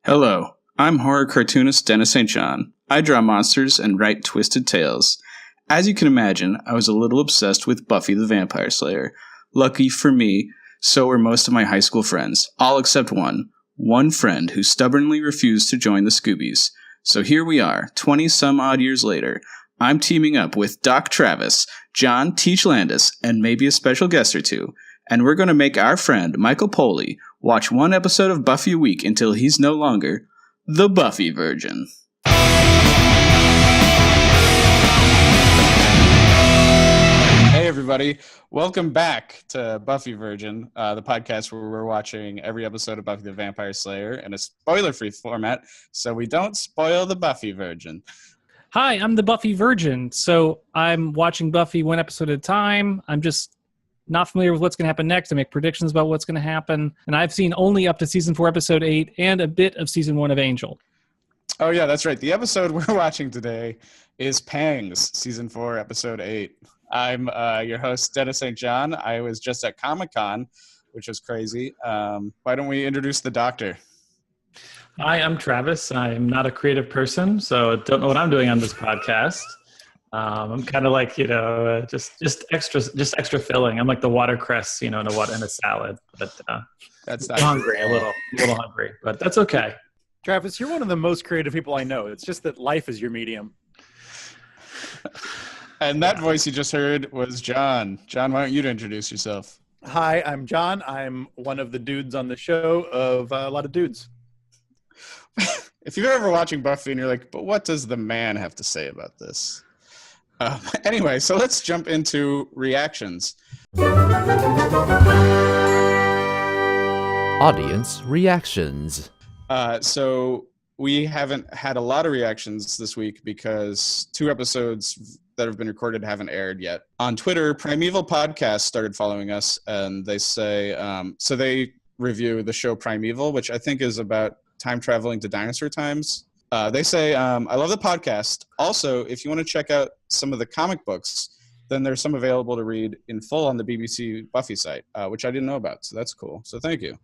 Hello, I'm horror cartoonist Denis St. John. I draw monsters and write twisted tales. As you can imagine, I was a little obsessed with Buffy the Vampire Slayer. Lucky for me, so were most of my high school friends, all except one friend who stubbornly refused to join the Scoobies. So here we are, 20-some-odd years later. I'm teaming up with Doc Travis, John Teach Landis, and maybe a special guest or two, and we're going to make our friend Michael Poley watch one episode of Buffy a week until he's no longer the Buffy Virgin. Hey everybody, welcome back to Buffy Virgin, the podcast where we're watching every episode of Buffy the Vampire Slayer in a spoiler-free format, so we don't spoil the Buffy Virgin. Hi, I'm the Buffy Virgin, so I'm watching Buffy one episode at a time. I'm just not familiar with what's going to happen next. I make predictions about what's going to happen, and I've seen only up to Season 4, Episode 8, and a bit of Season 1 of Angel. Oh yeah, that's right. The episode we're watching today is Pangs, Season 4, Episode 8. I'm your host, Denis St. John. I was just at Comic-Con, which was crazy. Why don't we introduce the doctor? Hi, I'm Travis. I'm not a creative person, so don't know what I'm doing on this podcast. I'm kind of like, just extra filling. I'm like the watercress, in a salad. But that's not hungry, a little hungry, but that's okay. Travis, you're one of the most creative people I know. It's just that life is your medium. And that voice you just heard was John. John, why don't you introduce yourself? Hi, I'm John. I'm one of the dudes on the show of a lot of dudes. If you're ever watching Buffy and you're like, but what does the man have to say about this? Anyway, so let's jump into reactions. Audience reactions. So we haven't had a lot of reactions this week because 2 episodes that have been recorded haven't aired yet. On Twitter, Primeval Podcast started following us, and they say, so they review the show Primeval, which I think is about time traveling to dinosaur times. They say, I love the podcast. Also, if you want to check out some of the comic books, then there's some available to read in full on the BBC Buffy site, which I didn't know about. So that's cool. So thank you.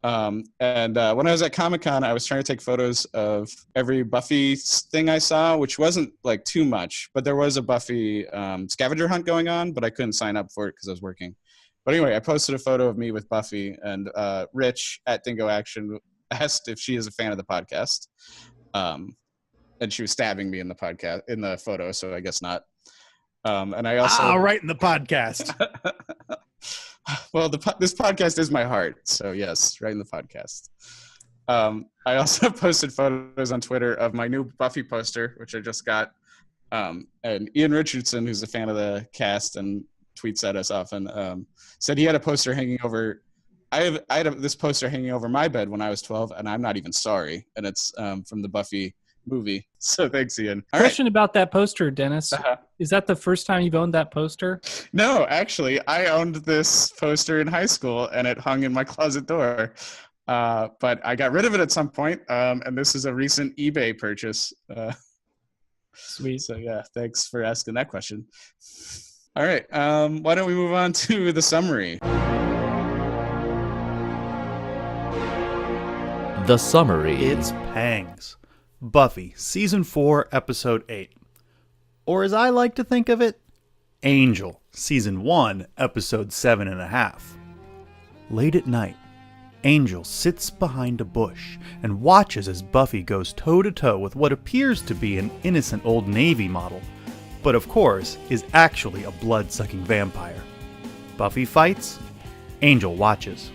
And when I was at Comic-Con, I was trying to take photos of every Buffy thing I saw, which wasn't like too much, but there was a Buffy scavenger hunt going on, but I couldn't sign up for it because I was working. But anyway, I posted a photo of me with Buffy, and Rich at Dingo Action asked if she is a fan of the podcast. And she was stabbing me in the photo, so I guess not. And I also right in the podcast. Well, this podcast is my heart, so yes, right in the podcast. I also posted photos on Twitter of my new Buffy poster, which I just got. And Ian Richardson, who's a fan of the cast and tweets at us often, said he had a poster hanging over. I had this poster hanging over my bed when I was 12, and I'm not even sorry. And it's from the Buffy movie. So thanks, Ian. Question about that poster, Dennis. Is that the first time you've owned that poster? No, actually, I owned this poster in high school, and it hung in my closet door. But I got rid of it at some point, and this is a recent eBay purchase. Sweet. So yeah, thanks for asking that question. All right, why don't we move on to the summary? The summary. It's Pangs. Buffy, Season 4, Episode 8. Or as I like to think of it, Angel, Season 1, Episode 7.5. Late at night, Angel sits behind a bush and watches as Buffy goes toe-to-toe with what appears to be an innocent old Navy model, but of course is actually a blood-sucking vampire. Buffy fights, Angel watches.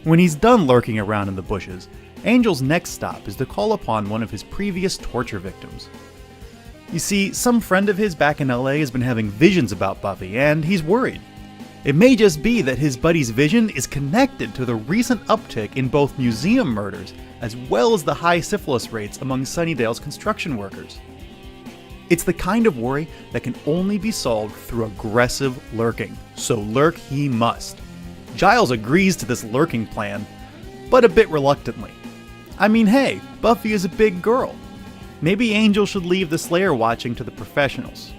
When he's done lurking around in the bushes, Angel's next stop is to call upon one of his previous torture victims. You see, some friend of his back in LA has been having visions about Buffy, and he's worried. It may just be that his buddy's vision is connected to the recent uptick in both museum murders as well as the high syphilis rates among Sunnydale's construction workers. It's the kind of worry that can only be solved through aggressive lurking, so lurk he must. Giles agrees to this lurking plan, but a bit reluctantly. I mean, hey, Buffy is a big girl. Maybe Angel should leave the Slayer watching to the professionals.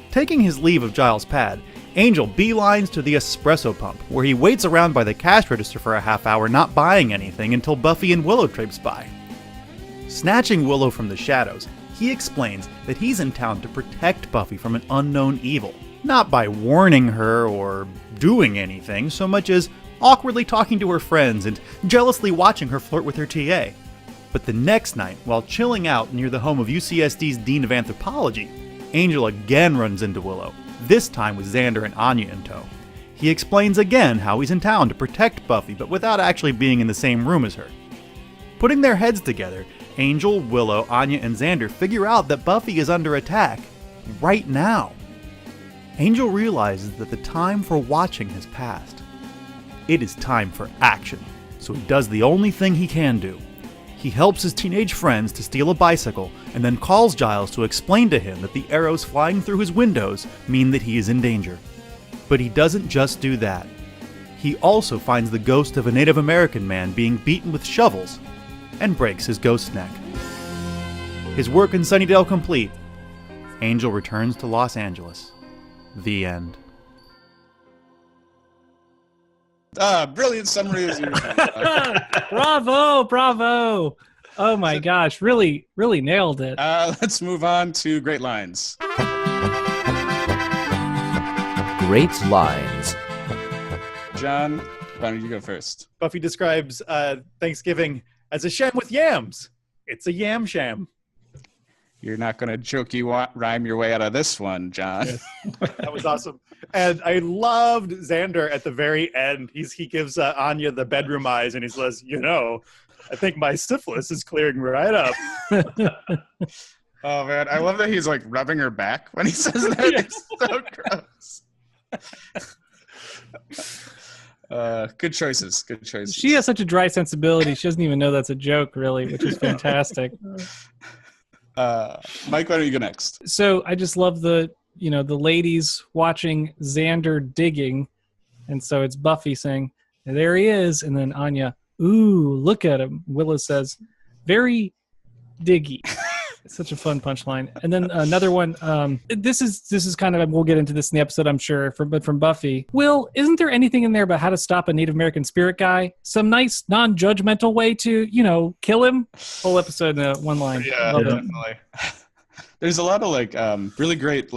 Taking his leave of Giles' pad, Angel beelines to the espresso pump, where he waits around by the cash register for a half hour not buying anything until Buffy and Willow traipse by. Snatching Willow from the shadows, he explains that he's in town to protect Buffy from an unknown evil, not by warning her or doing anything so much as awkwardly talking to her friends and jealously watching her flirt with her TA. But the next night, while chilling out near the home of UCSD's Dean of Anthropology, Angel again runs into Willow, this time with Xander and Anya in tow. He explains again how he's in town to protect Buffy, but without actually being in the same room as her. Putting their heads together, Angel, Willow, Anya, and Xander figure out that Buffy is under attack right now. Angel realizes that the time for watching has passed. It is time for action, so he does the only thing he can do. He helps his teenage friends to steal a bicycle and then calls Giles to explain to him that the arrows flying through his windows mean that he is in danger. But he doesn't just do that. He also finds the ghost of a Native American man being beaten with shovels and breaks his ghost's neck. His work in Sunnydale complete, Angel returns to Los Angeles. The end. Brilliant summary as usual. Bravo. Oh my gosh, really nailed it. Let's move on to Great Lines. Great lines. John, why don't you go first? Buffy describes Thanksgiving as a sham with yams. It's a yam sham. You're not going to jokey rhyme your way out of this one, John. Yes. That was awesome. And I loved Xander at the very end. He gives Anya the bedroom eyes, and he says, I think my syphilis is clearing right up. Oh, man. I love that he's, like, rubbing her back when he says that. It's so gross. Good choices. She has such a dry sensibility. She doesn't even know that's a joke, really, which is fantastic. Mike, why don't you go next? So I just love the ladies watching Xander digging. And so it's Buffy saying, there he is. And then Anya, ooh, look at him. Willow says, very diggy. It's such a fun punchline. And then another one, this is kind of, we'll get into this in the episode, I'm sure, but from Buffy. Will, isn't there anything in there about how to stop a Native American spirit guy? Some nice, non-judgmental way to, kill him? Whole episode in one line. Yeah, definitely. There's a lot of, really great,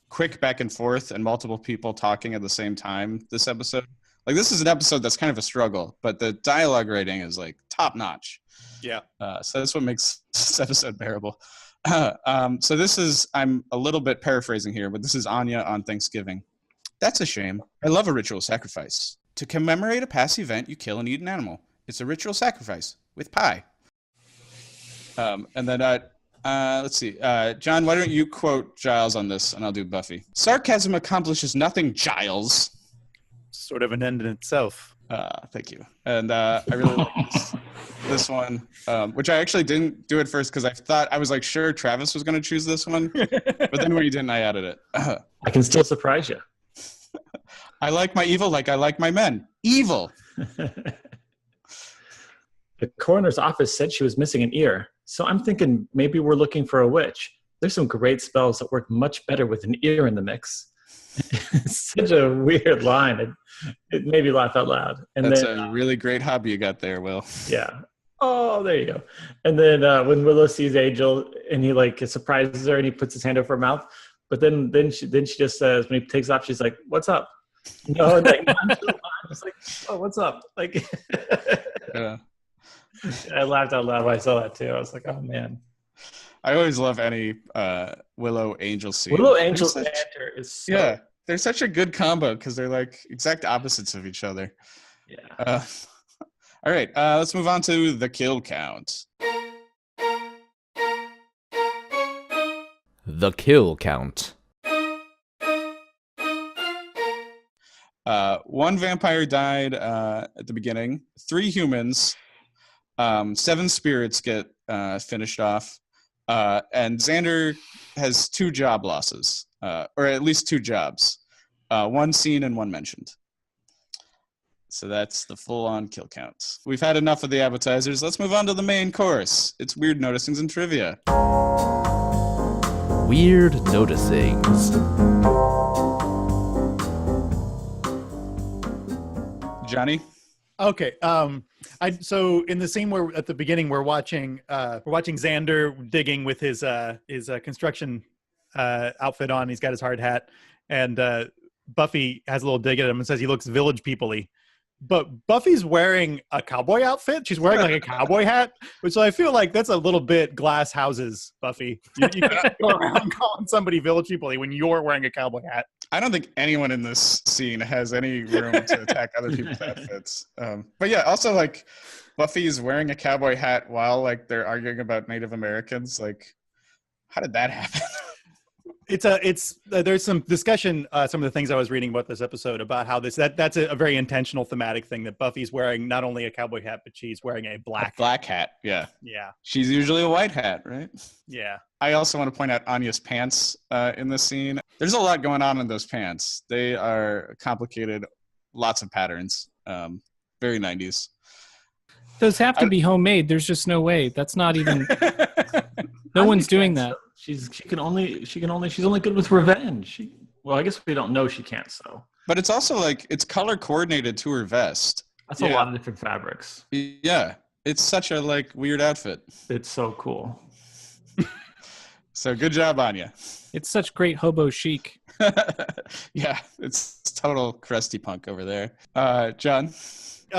quick back and forth and multiple people talking at the same time this episode. This is an episode that's kind of a struggle, but the dialogue rating is, top-notch. Yeah. So that's what makes this episode bearable. So this is, I'm a little bit paraphrasing here, but this is Anya on Thanksgiving. That's a shame. I love a ritual sacrifice. To commemorate a past event, you kill and eat an animal. It's a ritual sacrifice with pie. And then, let's see. John, why don't you quote Giles on this, and I'll do Buffy. Sarcasm accomplishes nothing, Giles. Sort of an end in itself. Thank you. And I really like this one, which I actually didn't do at first because I was sure Travis was going to choose this one. But then when he didn't, I added it. I can still surprise you. I like my evil like I like my men. Evil. The coroner's office said she was missing an ear. So I'm thinking maybe we're looking for a witch. There's some great spells that work much better with an ear in the mix. It's such a weird line. It made me laugh out loud. And that's then, a really great hobby you got there, Will. Yeah. Oh, there you go. And then when Willow sees Angel and he surprises her and he puts his hand over her mouth, but then she just says, when he takes off, she's like, "What's up?" No, I'm just like, "Oh, what's up?" Yeah. I laughed out loud when I saw that too. I was like, "Oh man." I always love any Willow Angel scene. Willow Angel's banter is so they're such a good combo because they're exact opposites of each other. Yeah. All right, let's move on to the kill count. The kill count. One vampire died at the beginning. 3 humans. 7 spirits get finished off. And Xander has 2 job losses, or at least 2 jobs. 1 seen and 1 mentioned. So that's the full-on kill count. We've had enough of the appetizers. Let's move on to the main course. It's Weird Noticings and Trivia. Weird noticings. Johnny? Okay. So in the scene where at the beginning we're watching Xander digging with his construction outfit on. He's got his hard hat, and Buffy has a little dig at him and says he looks village people-y. But Buffy's wearing a cowboy outfit. She's wearing like a cowboy hat, which I feel like that's a little bit glass houses, Buffy. You cannot go around calling somebody village people when you're wearing a cowboy hat. I don't think anyone in this scene has any room to attack other people's outfits. But yeah, also like Buffy's wearing a cowboy hat while like they're arguing about Native Americans. Like, how did that happen? There's some discussion, some of the things I was reading about this episode about how that's a very intentional thematic thing that Buffy's wearing not only a cowboy hat, but she's wearing a black hat. Yeah. Yeah. She's usually a white hat, right? Yeah. I also want to point out Anya's pants in this scene. There's a lot going on in those pants. They are complicated, lots of patterns, very 90s. Those have to be homemade. There's just no way. That's not even. No one's doing that. She's only good with revenge. Well, I guess we don't know she can't sew. But it's also like it's color coordinated to her vest. That's a lot of different fabrics. Yeah, it's such a like weird outfit. It's so cool. So good job, Anya. It's such great hobo chic. Yeah, it's total crusty punk over there. John.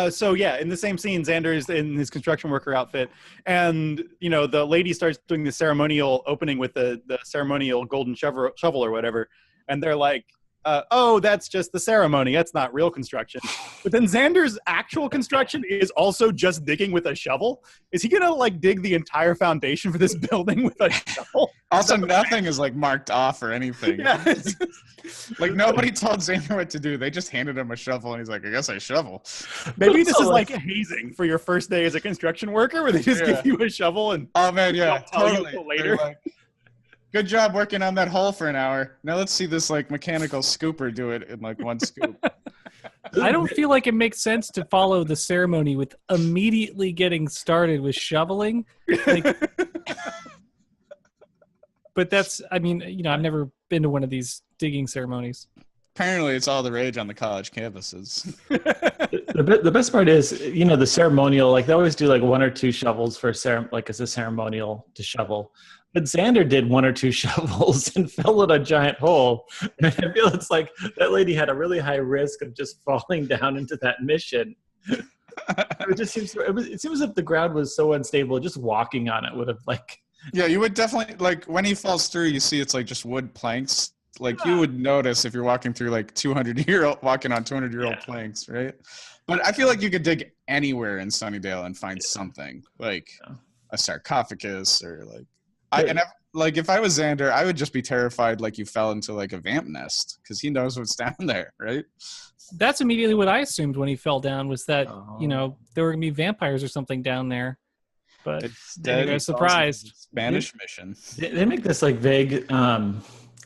So yeah, in the same scene, Xander is in his construction worker outfit, and the lady starts doing the ceremonial opening with the ceremonial golden shovel or whatever, and they're like, "Oh, that's just the ceremony. That's not real construction." But then Xander's actual construction is also just digging with a shovel. Is he gonna like dig the entire foundation for this building with a shovel? Also, nothing is like marked off or anything. Yeah. Like nobody told Xander what to do. They just handed him a shovel, and he's like, "I guess I shovel." Maybe this is like hazing for your first day as a construction worker, where they just give you a shovel and oh man, yeah, totally. Later. Like, good job working on that hole for an hour. Now let's see this like mechanical scooper do it in like one scoop. I don't feel like it makes sense to follow the ceremony with immediately getting started with shoveling. Like, but that's, I mean, I've never been to one of these digging ceremonies. Apparently, it's all the rage on the college campuses. The best part is, the ceremonial, like they always do like one or two shovels for like as a ceremonial to shovel. But Xander did one or two shovels and fell in a giant hole. And I feel it's like that lady had a really high risk of just falling down into that mission. It just seems it seems as if the ground was so unstable, just walking on it would have like. Yeah, you would definitely like when he falls through. You see, it's like just wood planks. Like you would notice if you're walking through like 200-year-old walking on 200-year-old planks, right? But I feel like you could dig anywhere in Sunnydale and find something like a sarcophagus or like. Like if I was Xander, I would just be terrified like you fell into like a vamp nest because he knows what's down there, right? That's immediately what I assumed when he fell down was that there were gonna be vampires or something down there. But I was surprised. Spanish mission. They make this like vague,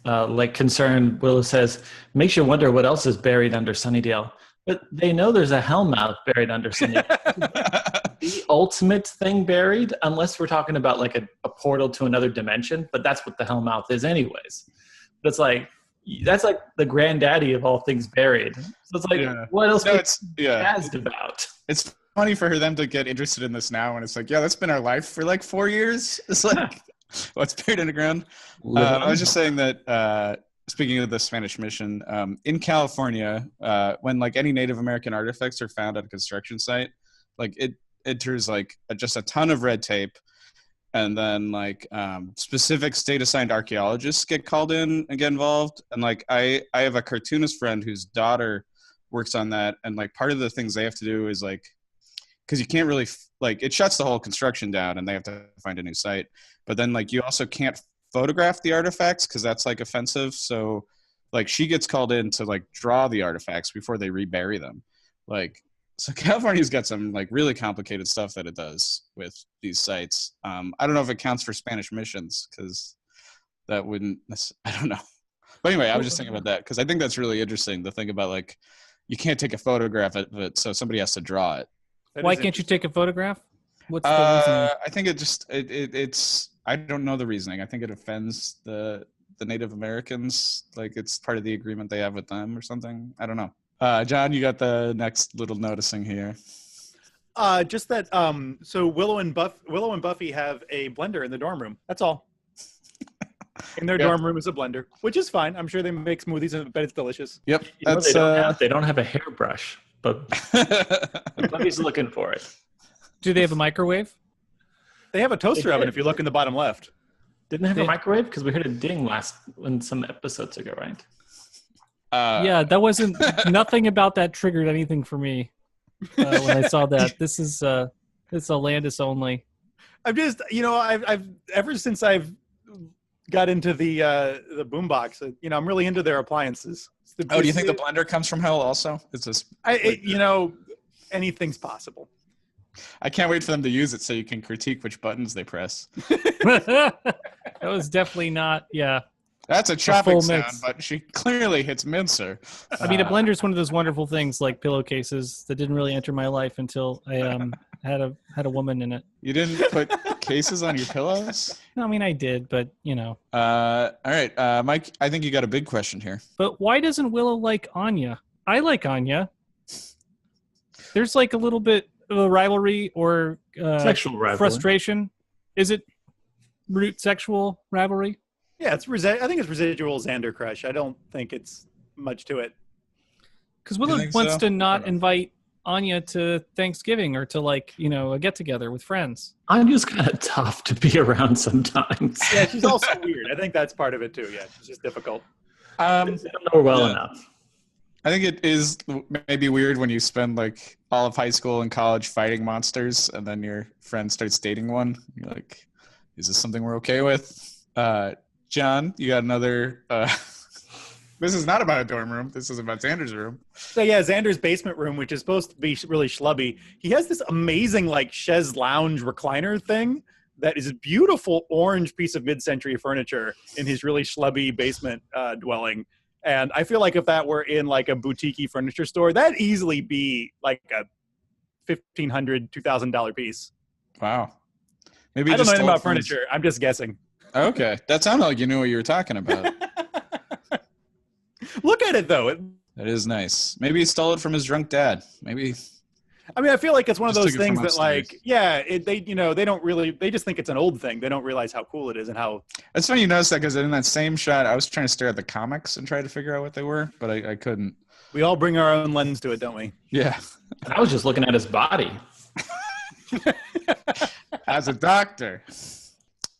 like concern. Willow says makes you wonder what else is buried under Sunnydale. But they know there's a hellmouth buried under Sunnydale. The ultimate thing buried, unless we're talking about like a portal to another dimension. But that's what the hellmouth is, anyways. But it's like that's like the granddaddy of all things buried. So it's like, what else? It's jazzed about. It's funny for them to get interested in this now, and it's like, yeah, that's been our life for like 4 years. It's like, what's buried underground? I was just saying that. Speaking of the Spanish mission, in California, when like any Native American artifacts are found at a construction site, like it enters like just a ton of red tape, and then like specific state-assigned archaeologists get called in and get involved. And like I have a cartoonist friend whose daughter works on that, and like part of the things they have to do is like, because you can't really like it shuts the whole construction down, and they have to find a new site. But then like you also can't photograph the artifacts because that's like offensive. So like she gets called in to like draw the artifacts before they rebury them. Like, so California's got some like really complicated stuff that it does with these sites. I don't know if it counts for Spanish missions because that wouldn't, I don't know. But anyway, I was just thinking about that because I think that's really interesting to think about. Like you can't take a photograph of it, so somebody has to draw it. Why can't you take a photograph? What's the reason? I think it just it's I don't know the reasoning. I think it offends the Native Americans. Like it's part of the agreement they have with them or something. I don't know. John, you got the next little noticing here. Just that. So Willow and Buffy have a blender in the dorm room. That's all. In their dorm room is a blender, which is fine. I'm sure they make smoothies, and I bet it's delicious. Yep, they don't have a hairbrush, but Buffy's looking for it. Do they have a microwave? They have a toaster oven if you look in the bottom left. Didn't they have a microwave? Because we heard a ding some episodes ago, right? Yeah, that wasn't nothing about that triggered anything for me when I saw that. This is it's a Landis only. I've just I've ever since I've got into the boombox, I'm really into their appliances. Do you think the blender comes from hell also? It's just anything's possible. I can't wait for them to use it so you can critique which buttons they press. That was definitely not, yeah. That's a chopping sound, mix. but she clearly hits mincer. I mean, a blender is one of those wonderful things like pillowcases that didn't really enter my life until I had a woman in it. You didn't put cases on your pillows? No, I mean, I did, but All right, Mike, I think you got a big question here. But why doesn't Willow like Anya? I like Anya. There's like a little bit of a rivalry or sexual rivalry. Frustration. Is it root sexual rivalry? Yeah, I think it's residual Xander crush. I don't think it's much to it. Because Willow wants to not invite Anya to Thanksgiving or to a get together with friends. Anya's kind of tough to be around sometimes. Yeah, she's also weird. I think that's part of it too. Yeah, she's just difficult. I don't know her well enough. I think it is maybe weird when you spend like all of high school and college fighting monsters, and then your friend starts dating one. You're like, is this something we're okay with? John, you got another. This is not about a dorm room. This is about Xander's room. So yeah, Xander's basement room, which is supposed to be really schlubby. He has this amazing like chaise lounge recliner thing that is a beautiful orange piece of mid-century furniture in his really schlubby basement dwelling. And I feel like if that were in like a boutique furniture store, that'd easily be like a $1,500, $2,000 piece. Wow. Maybe I don't know anything about furniture. I'm just guessing. Okay. That sounded like you knew what you were talking about. Look at it, though. That is nice. Maybe he stole it from his drunk dad. Maybe. I mean, I feel like it's one of those things that, upstairs. they don't really, they just think it's an old thing. They don't realize how cool it is and how. It's funny you notice that because in that same shot, I was trying to stare at the comics and try to figure out what they were, but I couldn't. We all bring our own lens to it, don't we? Yeah. I was just looking at his body. As a doctor.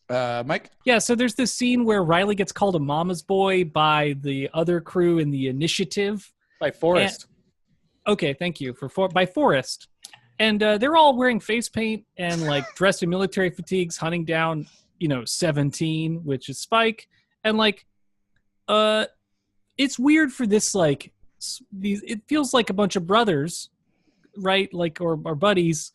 Mike? Yeah, so there's this scene where Riley gets called a mama's boy by the other crew in the initiative. By Forrest. Okay, thank you by Forrest, and they're all wearing face paint and like dressed in military fatigues, hunting down 17, which is Spike, and it's weird for this these. It feels like a bunch of brothers, right? Or buddies,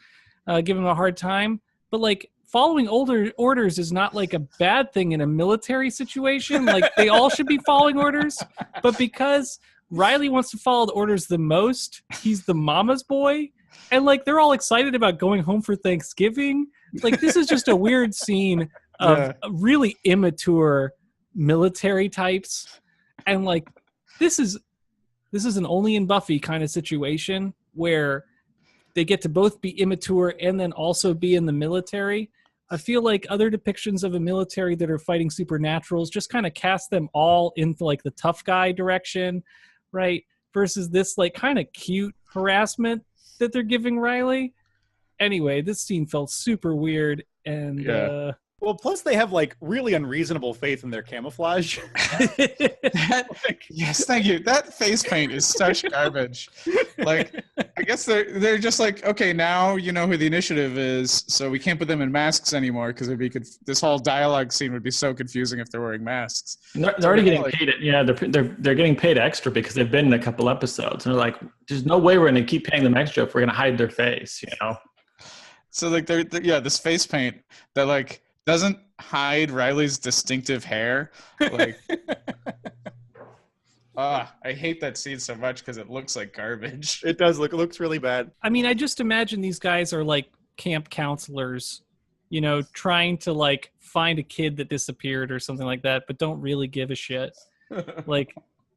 giving him a hard time, but following orders is not like a bad thing in a military situation. Like they all should be following orders, but because Riley wants to follow the orders the most, he's the mama's boy, and they're all excited about going home for Thanksgiving. This is just a weird scene of really immature military types, and this is an only in Buffy kind of situation where they get to both be immature and then also be in the military. I feel like other depictions of a military that are fighting supernaturals just kind of cast them all into the tough guy direction, right? Versus this kind of cute harassment that they're giving Riley. Anyway, this scene felt super weird, and well, plus they have really unreasonable faith in their camouflage. Yes, thank you. That face paint is such garbage. I guess they're just okay, now you know who the initiative is, so we can't put them in masks anymore because this whole dialogue scene would be so confusing if they're wearing masks. They're already getting paid. They're getting paid extra because they've been in a couple episodes, and they're like, "There's no way we're going to keep paying them extra if we're going to hide their face," So they're this face paint that doesn't hide Riley's distinctive hair. I hate that scene so much because it looks like garbage. It does look. It looks really bad. I mean, I just imagine these guys are camp counselors, trying to find a kid that disappeared or something like that, but don't really give a shit.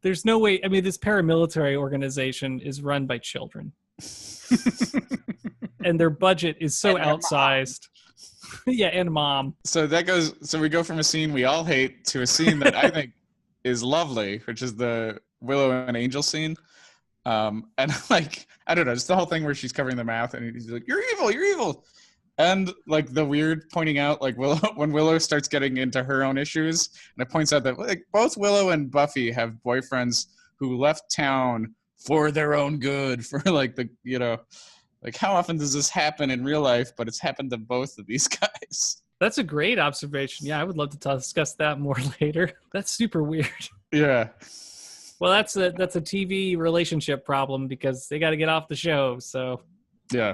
There's no way. I mean, this paramilitary organization is run by children. And their budget is so outsized. Yeah, and mom. So we go from a scene we all hate to a scene that I think is lovely, which is the Willow and Angel scene. And like, I don't know, just the whole thing where she's covering their mouth and he's like, you're evil. And like the weird pointing out, like when Willow starts getting into her own issues, and it points out that like both Willow and Buffy have boyfriends who left town for their own good, for like like how often does this happen in real life? But it's happened to both of these guys. That's a great observation. Yeah, I would love to discuss that more later. That's super weird. Yeah. Well, that's a TV relationship problem because they got to get off the show. So yeah.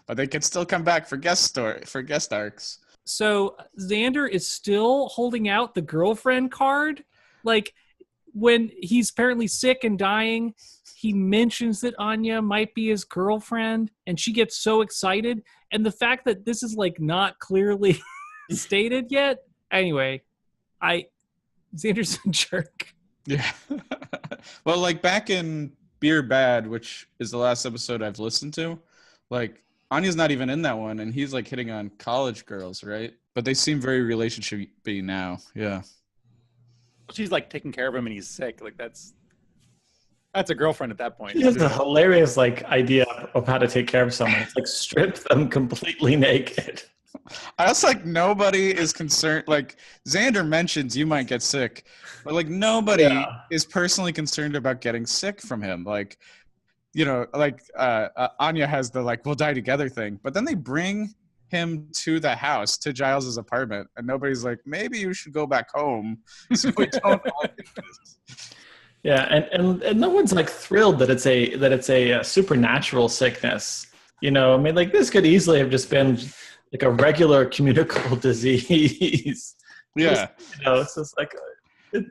But they can still come back for guest arcs. So Xander is still holding out the girlfriend card. Like when he's apparently sick and dying, he mentions that Anya might be his girlfriend, and she gets so excited. And the fact that this is like not clearly stated yet. Anyway, Xander's a jerk. Yeah. Well, like back in Beer Bad, which is the last episode I've listened to, like Anya's not even in that one, and he's like hitting on college girls, right? But they seem very relationship-y now. Yeah. She's like taking care of him and he's sick. Like that's a girlfriend at that point. He has a hilarious like idea of how to take care of someone. It's like strip them completely naked. I also like nobody is concerned. Like Xander mentions you might get sick, but like nobody is personally concerned about getting sick from him. Like, like Anya has the like we'll die together thing, but then they bring him to the house, to Giles's apartment, and nobody's like, maybe you should go back home so we don't all get this. Yeah, and no one's like thrilled that it's a supernatural sickness. I mean, like this could easily have just been like a regular communicable disease. Yeah, it's just like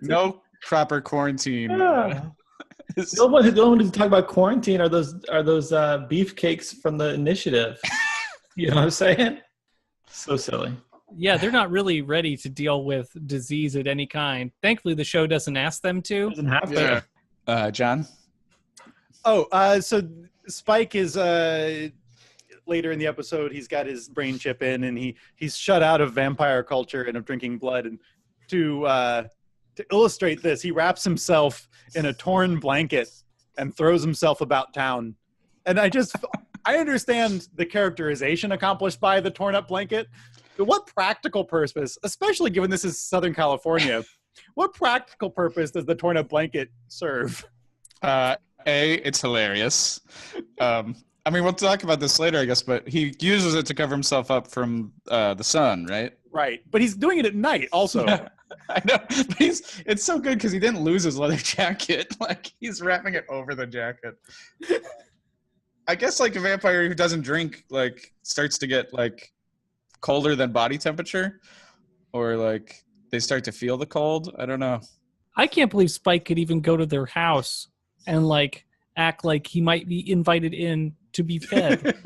no proper quarantine. Yeah. No one to talk about quarantine are those beefcakes from the Initiative. You know what I'm saying? So silly. Yeah, they're not really ready to deal with disease at any kind. Thankfully, the show doesn't ask them to. Doesn't have to. Yeah. John? So Spike is later in the episode, he's got his brain chip in, and he's shut out of vampire culture and of drinking blood. And to illustrate this, he wraps himself in a torn blanket and throws himself about town. And I understand the characterization accomplished by the torn up blanket, but what practical purpose, especially given this is Southern California, what practical purpose does the torn up blanket serve? It's hilarious. I mean, we'll talk about this later, I guess, but he uses it to cover himself up from the sun, right? Right, but he's doing it at night also. Yeah, I know, but it's so good because he didn't lose his leather jacket. Like, he's wrapping it over the jacket. I guess, like, a vampire who doesn't drink, like, starts to get, like, colder than body temperature. Or, like, they start to feel the cold. I don't know. I can't believe Spike could even go to their house and, like, act like he might be invited in to be fed.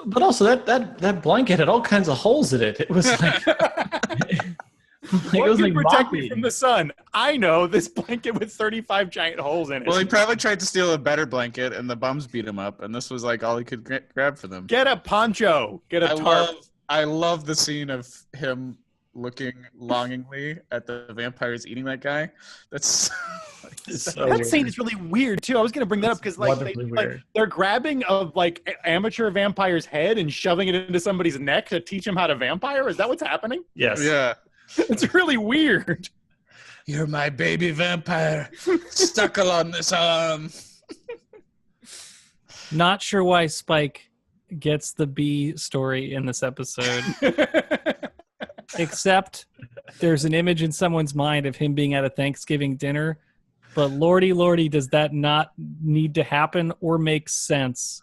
But also, that blanket had all kinds of holes in it. It was like... What was like protect me from the sun? I know this blanket with 35 giant holes in it. Well, he probably tried to steal a better blanket, and the bums beat him up, and this was like all he could grab for them. Get a poncho. Get a tarp. I love the scene of him looking longingly at the vampires eating that guy. That's that scene is really weird too. I was going to bring that up because they're grabbing a amateur vampire's head and shoving it into somebody's neck to teach him how to vampire. Is that what's happening? Yes. Yeah. It's really weird. You're my baby vampire. Stuckle on this arm. Not sure why Spike gets the B story in this episode. Except there's an image in someone's mind of him being at a Thanksgiving dinner. But lordy, does that not need to happen or make sense?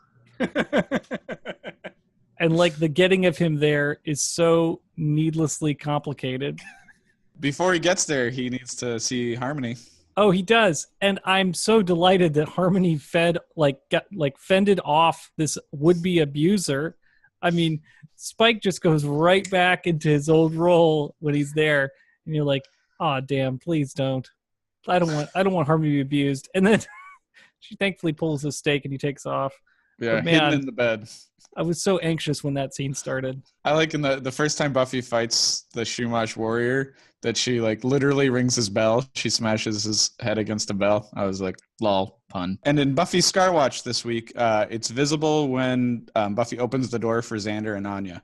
And like the getting of him there is so needlessly complicated. Before he gets there, he needs to see Harmony. Oh, he does. And I'm so delighted that Harmony fended off this would-be abuser. I mean, Spike just goes right back into his old role when he's there. And you're like, oh, damn, please don't. I don't want Harmony to be abused. And then she thankfully pulls his stake and he takes off. Yeah, But, man, hidden in the bed. I was so anxious when that scene started. I like in the first time Buffy fights the Shumash warrior that she like literally rings his bell. She smashes his head against a bell. I was like, lol, pun. And in Buffy Scar Watch this week, it's visible when Buffy opens the door for Xander and Anya.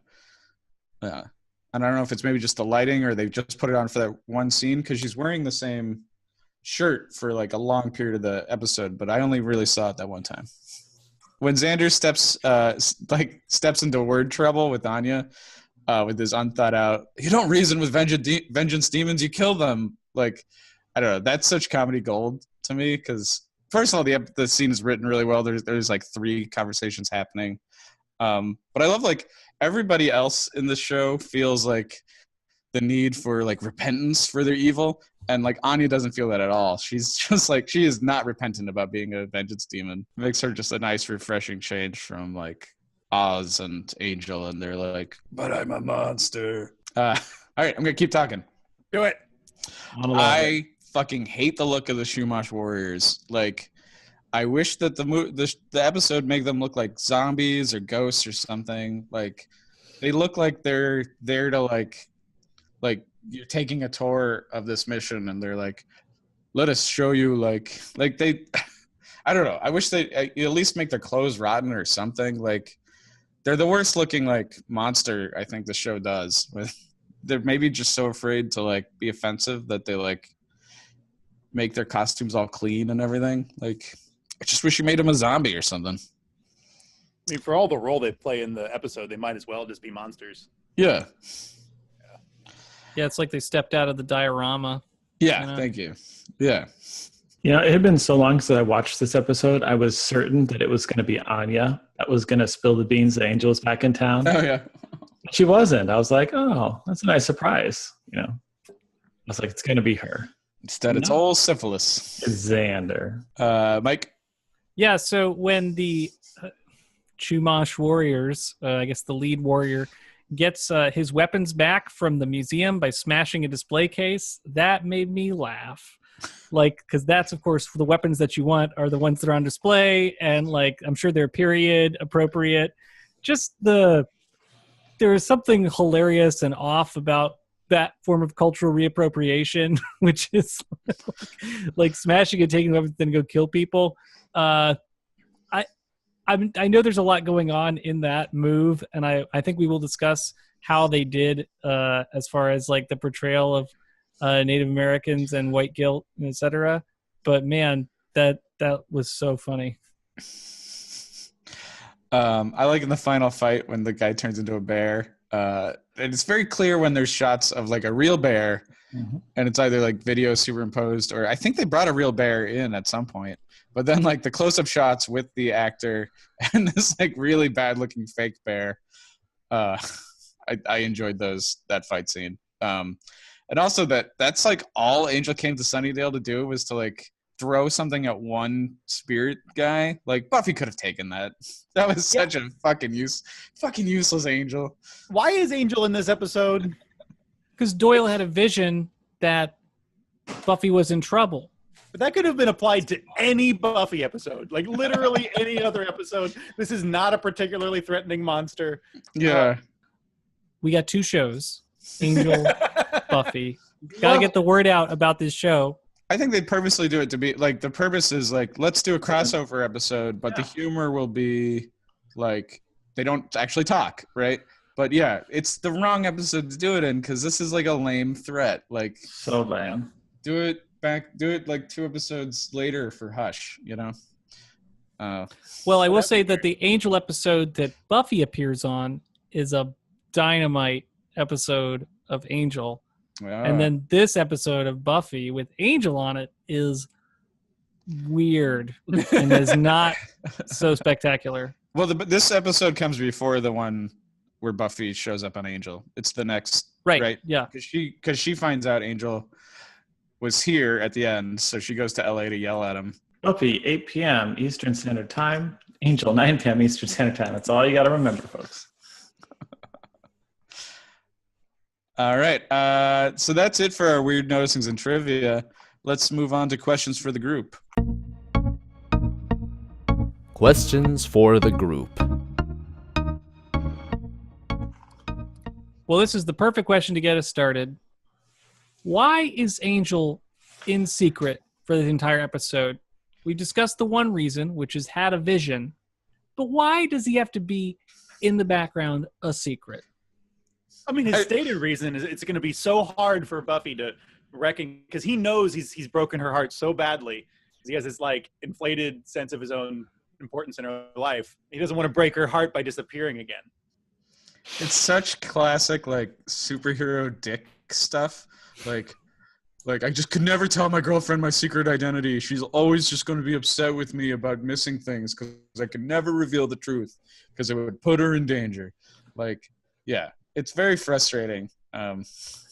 And I don't know if it's maybe just the lighting or they just put it on for that one scene because she's wearing the same shirt for like a long period of the episode, but I only really saw it that one time. When Xander steps into word trouble with Anya, with his unthought out, you don't reason with vengeance demons, you kill them. Like, I don't know. That's such comedy gold to me because, first of all, the scene is written really well. There's like 3 conversations happening. But I love like everybody else in the show feels like the need for like repentance for their evil. And like Anya doesn't feel that at all. She's just like, she is not repentant about being a vengeance demon. It makes her just a nice, refreshing change from like Oz and Angel. And they're like, but I'm a monster. All right, I'm going to keep talking. Do it. I fucking hate the look of the Shumash warriors. Like, I wish that the episode make them look like zombies or ghosts or something. Like, they look like they're there to like you're taking a tour of this mission and they're like, let us show you like they, I don't know. I wish they at least make their clothes rotten or something. Like, they're the worst looking like monster I think the show does. They're maybe just so afraid to like be offensive that they like make their costumes all clean and everything. Like, I just wish you made them a zombie or something. I mean, for all the role they play in the episode, they might as well just be monsters. Yeah. Yeah, it's like they stepped out of the diorama. Yeah, You know? thank you. Yeah. You know, it had been so long since I watched this episode. I was certain that it was going to be Anya that was going to spill the beans that Angel was back in town. Oh, yeah. She wasn't. I was like, oh, that's a nice surprise. You know, I was like, it's going to be her. Instead, it's all syphilis. It's Xander. Mike? Yeah, so when the Chumash warriors, I guess the lead warrior, gets his weapons back from the museum by smashing a display case, that made me laugh. Like, because that's, of course, the weapons that you want are the ones that are on display, and, like, I'm sure they're period appropriate. Just there is something hilarious and off about that form of cultural reappropriation, which is like smashing and taking weapons then go kill people. I know there's a lot going on in that move, and I think we will discuss how they did as far as like the portrayal of Native Americans and white guilt, etc. But man, that was so funny. I like in the final fight when the guy turns into a bear. And it's very clear when there's shots of like a real bear, and it's either like video superimposed or I think they brought a real bear in at some point. But then like the close-up shots with the actor and this like really bad-looking fake bear, I enjoyed that fight scene. And also that's like all Angel came to Sunnydale to do was to like throw something at one spirit guy. Like Buffy could have taken that. That was such a fucking useless Angel. Why is Angel in this episode? Because Doyle had a vision that Buffy was in trouble. But that could have been applied to any Buffy episode, like literally any other episode. This is not a particularly threatening monster. Yeah. We got 2 shows, Angel, Buffy. Got to get the word out about this show. I think they purposely do it to be like the purpose is like let's do a crossover episode, but the humor will be like they don't actually talk, right? But yeah, it's the wrong episode to do it in because this is like a lame threat. Like So bad. do it like 2 episodes later for Hush, you know? Well, I will say that the Angel episode that Buffy appears on is a dynamite episode of Angel. And then this episode of Buffy with Angel on it is weird and is not so spectacular. Well, this episode comes before the one where Buffy shows up on Angel. It's the next, right? Yeah, because she finds out Angel was here at the end, so she goes to LA to yell at him. Buffy, 8 p.m. Eastern Standard Time. Angel, 9 p.m. Eastern Standard Time. That's all you got to remember, folks. All right. So that's it for our weird noticings and trivia. let's move on to questions for the group. Questions for the group. Well, this is the perfect question to get us started. Why is Angel in secret for the entire episode? We discussed the one reason, which is had a vision. But why does he have to be in the background a secret? I mean, his stated reason is it's going to be so hard for Buffy to reckon, because he knows he's broken her heart so badly. He has this like inflated sense of his own importance in her life. He doesn't want to break her heart by disappearing again. It's such classic like superhero dick stuff. Like I just could never tell my girlfriend my secret identity. She's always just going to be upset with me about missing things because I could never reveal the truth because it would put her in danger. Like, yeah, it's very frustrating. And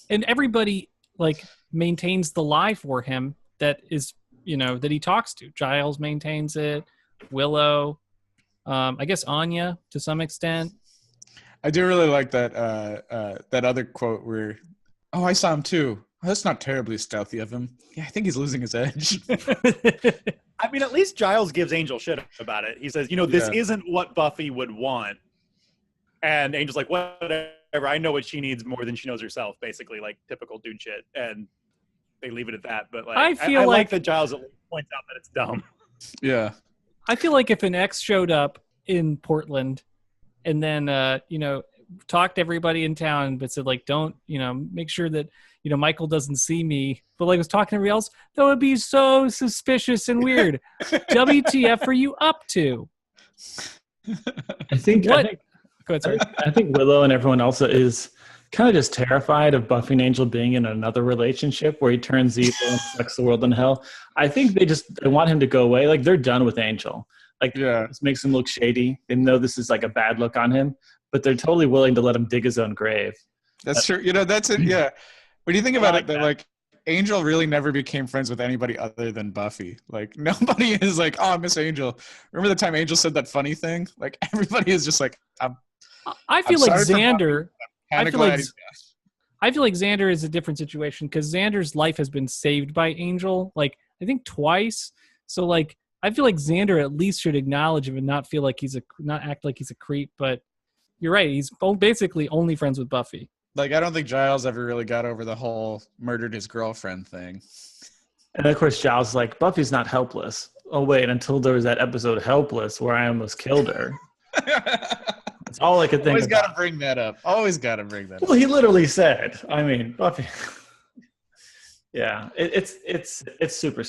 everybody like maintains the lie for him that is, that he talks to. Giles maintains it. Willow, I guess Anya to some extent. I do really like that other quote where, "Oh, I saw him too. Oh, that's not terribly stealthy of him. Yeah, I think he's losing his edge." I mean, at least Giles gives Angel shit about it. He says, this isn't what Buffy would want. And Angel's like, whatever, I know what she needs more than she knows herself, basically, like typical dude shit. And they leave it at that. But like, I like that Giles at least points out that it's dumb. Yeah. I feel like if an ex showed up in Portland and then, talked to everybody in town, but said like, don't, make sure that, Michael doesn't see me, but like was talking to everybody else, that would be so suspicious and weird. WTF are you up to? I think Go ahead, sorry. I think Willow and everyone else is kind of just terrified of Buffy and Angel being in another relationship where he turns evil and sucks the world in hell. I think they want him to go away. Like they're done with Angel. Like this makes him look shady. They know this is like a bad look on him, but they're totally willing to let him dig his own grave. That's true. That's it. Yeah. When you think about it, that like Angel really never became friends with anybody other than Buffy. Like nobody is like, oh, I miss Angel. Remember the time Angel said that funny thing? Like everybody is just like, I feel like Xander. I feel like glad Xander is a different situation because Xander's life has been saved by Angel, like I think twice. So like I feel like Xander at least should acknowledge him and not feel like not act like he's a creep. But you're right, he's basically only friends with Buffy. Like I don't think Giles ever really got over the whole murdered his girlfriend thing. And of course Giles is like, Buffy's not helpless. Oh wait, until there was that episode Helpless where I almost killed her. That's all I could think. Always got to bring that up. Always got to bring that up. Well, he literally said, I mean, Buffy. Yeah, it's super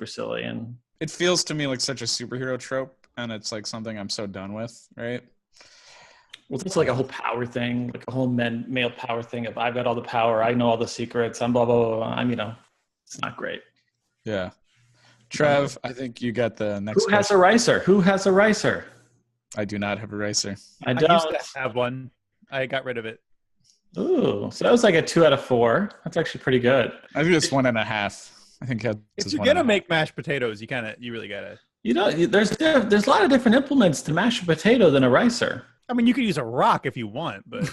silly, and it feels to me like such a superhero trope, and it's like something I'm so done with, right? Well, it's like a whole power thing, like a whole male power thing of I've got all the power, I know all the secrets, I'm blah blah blah. I'm it's not great. Yeah, Trev, I think you got the next. Who has a ricer? Who has a ricer? I do not have a ricer. I don't. I used to have one. I got rid of it. Ooh, so that was like a 2 out of 4. That's actually pretty good. I think it's 1.5. I think if you're gonna make mashed potatoes, you really gotta. There's a lot of different implements to mash a potato than a ricer. I mean, you could use a rock if you want, but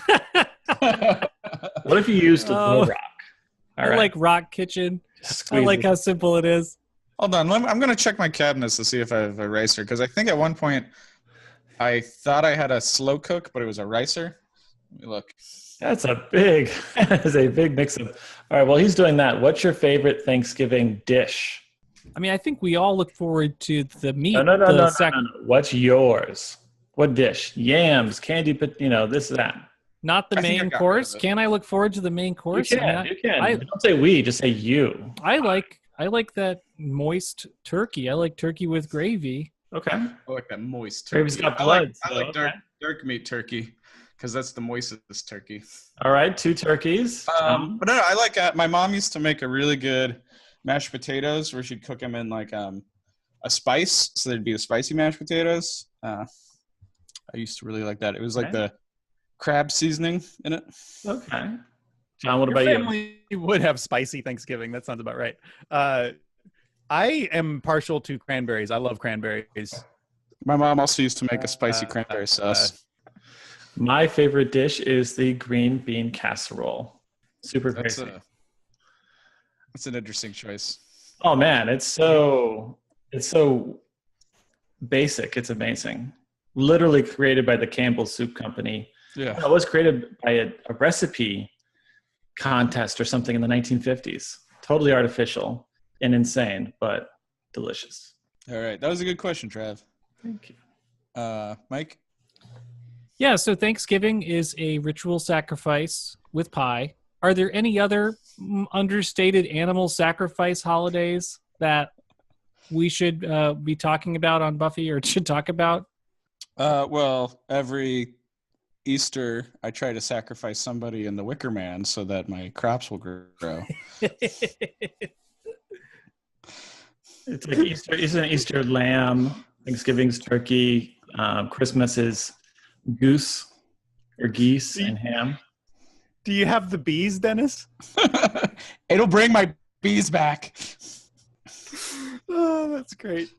what if you used a rock? All right. I like Rock Kitchen. I like how simple it is. Hold on, I'm gonna check my cabinets to see if I have a ricer because I think at one point I thought I had a slow cook, but it was a ricer. Let me look. That is a big mix of. All right, well, he's doing that. What's your favorite Thanksgiving dish? I mean, I think we all look forward to the meat. No. What's yours? What dish? Yams, candy, but this, that. Not the main course. Can I look forward to the main course? You can. Don't say we, just say you. I like that moist turkey. I like turkey with gravy. Okay. I like that moist turkey. Gravy's got blood. I like dark meat turkey because that's the moistest turkey. All right, 2 turkeys. But no, I like my mom used to make a really good mashed potatoes where she'd cook them in like a spice, so there'd be the spicy mashed potatoes. I used to really like that. It was like the crab seasoning in it. Okay. John, what about you? Your family would have spicy Thanksgiving. That sounds about right. I am partial to cranberries. I love cranberries. My mom also used to make a spicy cranberry sauce. My favorite dish is the green bean casserole. Super crazy. That's an interesting choice. Oh man, it's so basic. It's amazing. Literally created by the Campbell Soup Company. Yeah. It was created by a recipe contest or something in the 1950s. Totally artificial and insane, but delicious. All right. That was a good question, Trav. Thank you. Mike? Yeah, so Thanksgiving is a ritual sacrifice with pie. Are there any other understated animal sacrifice holidays that we should be talking about on Buffy or should talk about? Well, every Easter, I try to sacrifice somebody in the Wicker Man so that my crops will grow. It's like Easter. Isn't Easter lamb? Thanksgiving's turkey. Christmas is goose or geese and ham. Do you have the bees, Dennis? It'll bring my bees back. Oh, that's great.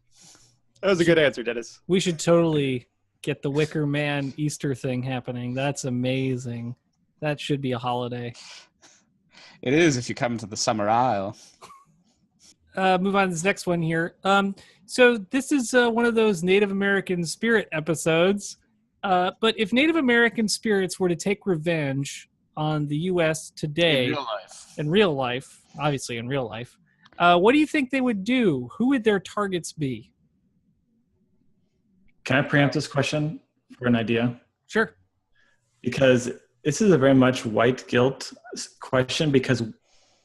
That was a good answer, Dennis. We should totally get the Wicker Man Easter thing happening. That's amazing. That should be a holiday. It is if you come to the Summer Isle. Move on to this next one here. So this is one of those Native American spirit episodes. But if Native American spirits were to take revenge on the U.S. today, in real life, obviously in real life, what do you think they would do? Who would their targets be? Can I preempt this question for an idea? Sure. Because this is a very much white guilt question, because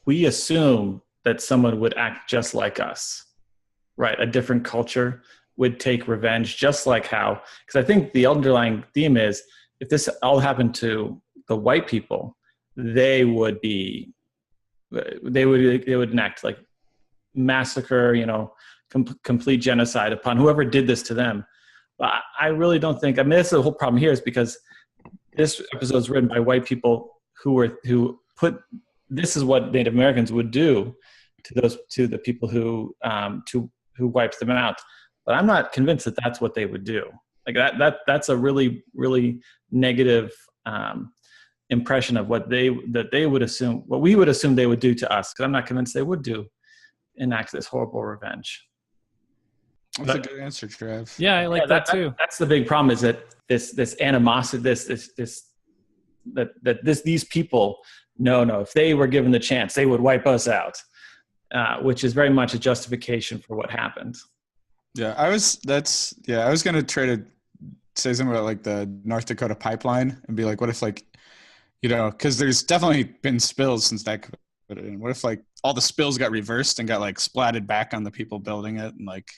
we assume that someone would act just like us, right? A different culture would take revenge just like how, because I think the underlying theme is if this all happened to the white people, they would enact like massacre, complete genocide upon whoever did this to them. But I really don't think, that's the whole problem here, is because this episode is written by white people who put, this is what Native Americans would do to the people who wiped them out. But I'm not convinced that that's what they would do. Like that's a really, really negative impression of what they would assume, what we would assume they would do to us. Because I'm not convinced they would enact this horrible revenge. That's a good answer, Trev. Yeah, I like that too. That's the big problem, is that this animosity, these people, no, if they were given the chance, they would wipe us out, which is very much a justification for what happened. Yeah, I was going to try to say something about like the North Dakota pipeline and be like, what if because there's definitely been spills since that. And what if like all the spills got reversed and got like splatted back on the people building it, and like,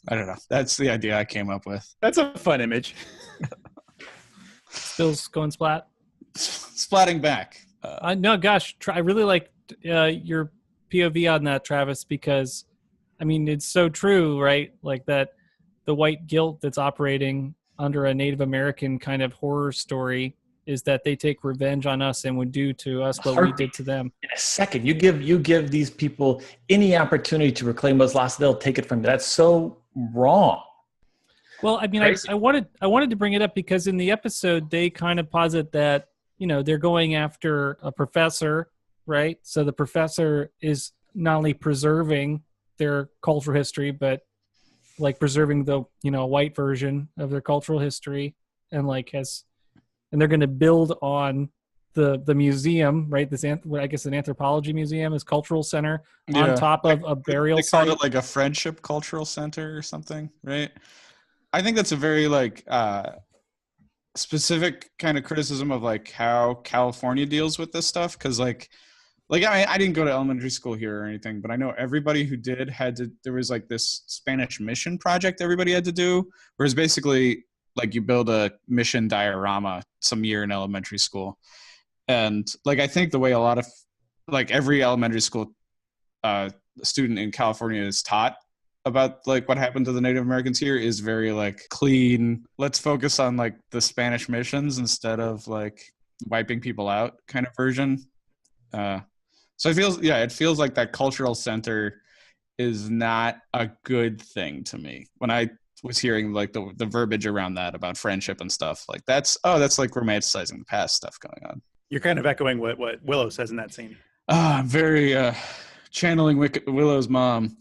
I don't know. That's the idea I came up with. That's a fun image. Spills going splat. Splatting back. No, gosh, I really like your POV on that, Travis, because I mean, it's so true, right? Like that, the white guilt that's operating under a Native American kind of horror story is that they take revenge on us and would do to us what we did to them. In a second, you give these people any opportunity to reclaim what's lost, they'll take it from you. That's so wrong. Well, I mean, I wanted to bring it up because in the episode they kind of posit that they're going after a professor, right? So the professor is not only preserving their cultural history, but like preserving the white version of their cultural history, and and they're going to build on the museum, right? I guess an anthropology museum is cultural center on top of a burial site. They call it like a friendship cultural center or something, right? I think that's a very specific kind of criticism of like how California deals with this stuff. Cause I didn't go to elementary school here or anything, but I know everybody who did there was like this Spanish mission project everybody had to do, whereas basically like you build a mission diorama some year in elementary school. And like, I think the way a lot of like every elementary school student in California is taught about like what happened to the Native Americans here is very like clean. Let's focus on like the Spanish missions instead of like wiping people out kind of version. So it feels like that cultural center is not a good thing to me. When I was hearing like the verbiage around that about friendship and stuff, like that's like romanticizing the past stuff going on. You're kind of echoing what Willow says in that scene. I'm very Channeling Willow's mom.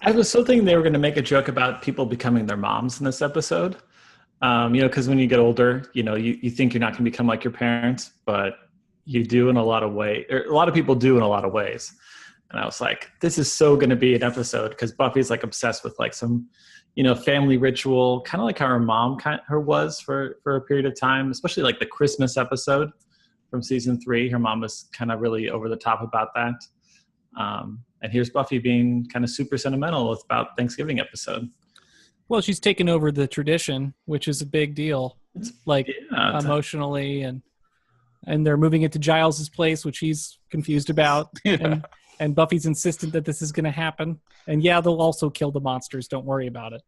I was still thinking they were going to make a joke about people becoming their moms in this episode. Because when you get older, you think you're not going to become like your parents, but you do in a lot of ways. A lot of people do in a lot of ways. And I was like, this is so going to be an episode because Buffy's like obsessed with like some, family ritual, kind of like how her mom was for a period of time, especially like the Christmas episode from season 3. Her mom was kind of really over the top about that. And here's Buffy being kind of super sentimental about Thanksgiving episode. Well, she's taken over the tradition, which is a big deal, like emotionally, and they're moving it to Giles's place, which he's confused about. Yeah. And Buffy's insistent that this is going to happen. And yeah, they'll also kill the monsters. Don't worry about it.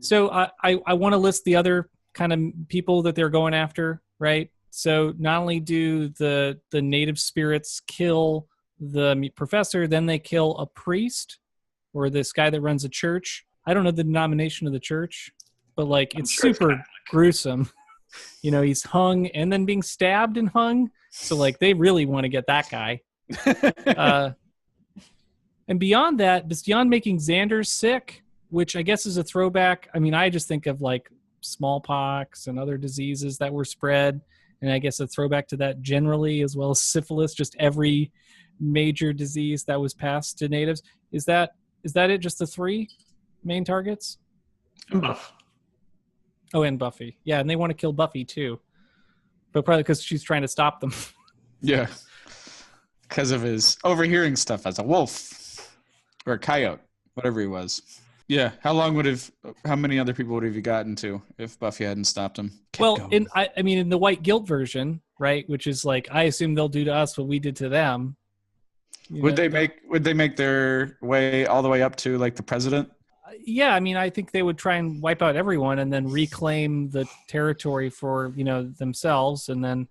So I want to list the other kind of people that they're going after, right? So not only do the native spirits kill the professor, then they kill a priest or this guy that runs a church. I don't know the denomination of the church, but like it's super gruesome. He's hung and then being stabbed and hung. So like they really want to get that guy. And beyond that, beyond making Xander sick, which I guess is a throwback. I mean, I just think of like smallpox and other diseases that were spread. And I guess a throwback to that generally, as well as syphilis, just every major disease that was passed to natives. Is that it? Just the 3 main targets? And Buff. Oh, and Buffy. Yeah, and they want to kill Buffy too. But probably because she's trying to stop them. Yeah. Because of his overhearing stuff as a wolf. Or a coyote. Whatever he was. Yeah. How many other people would have you gotten to if Buffy hadn't stopped him? Well, in the white guilt version, right, which is like, I assume they'll do to us what we did to them. Would they make their way all the way up to like the president? Yeah, I mean, I think they would try and wipe out everyone and then reclaim the territory for, themselves. And then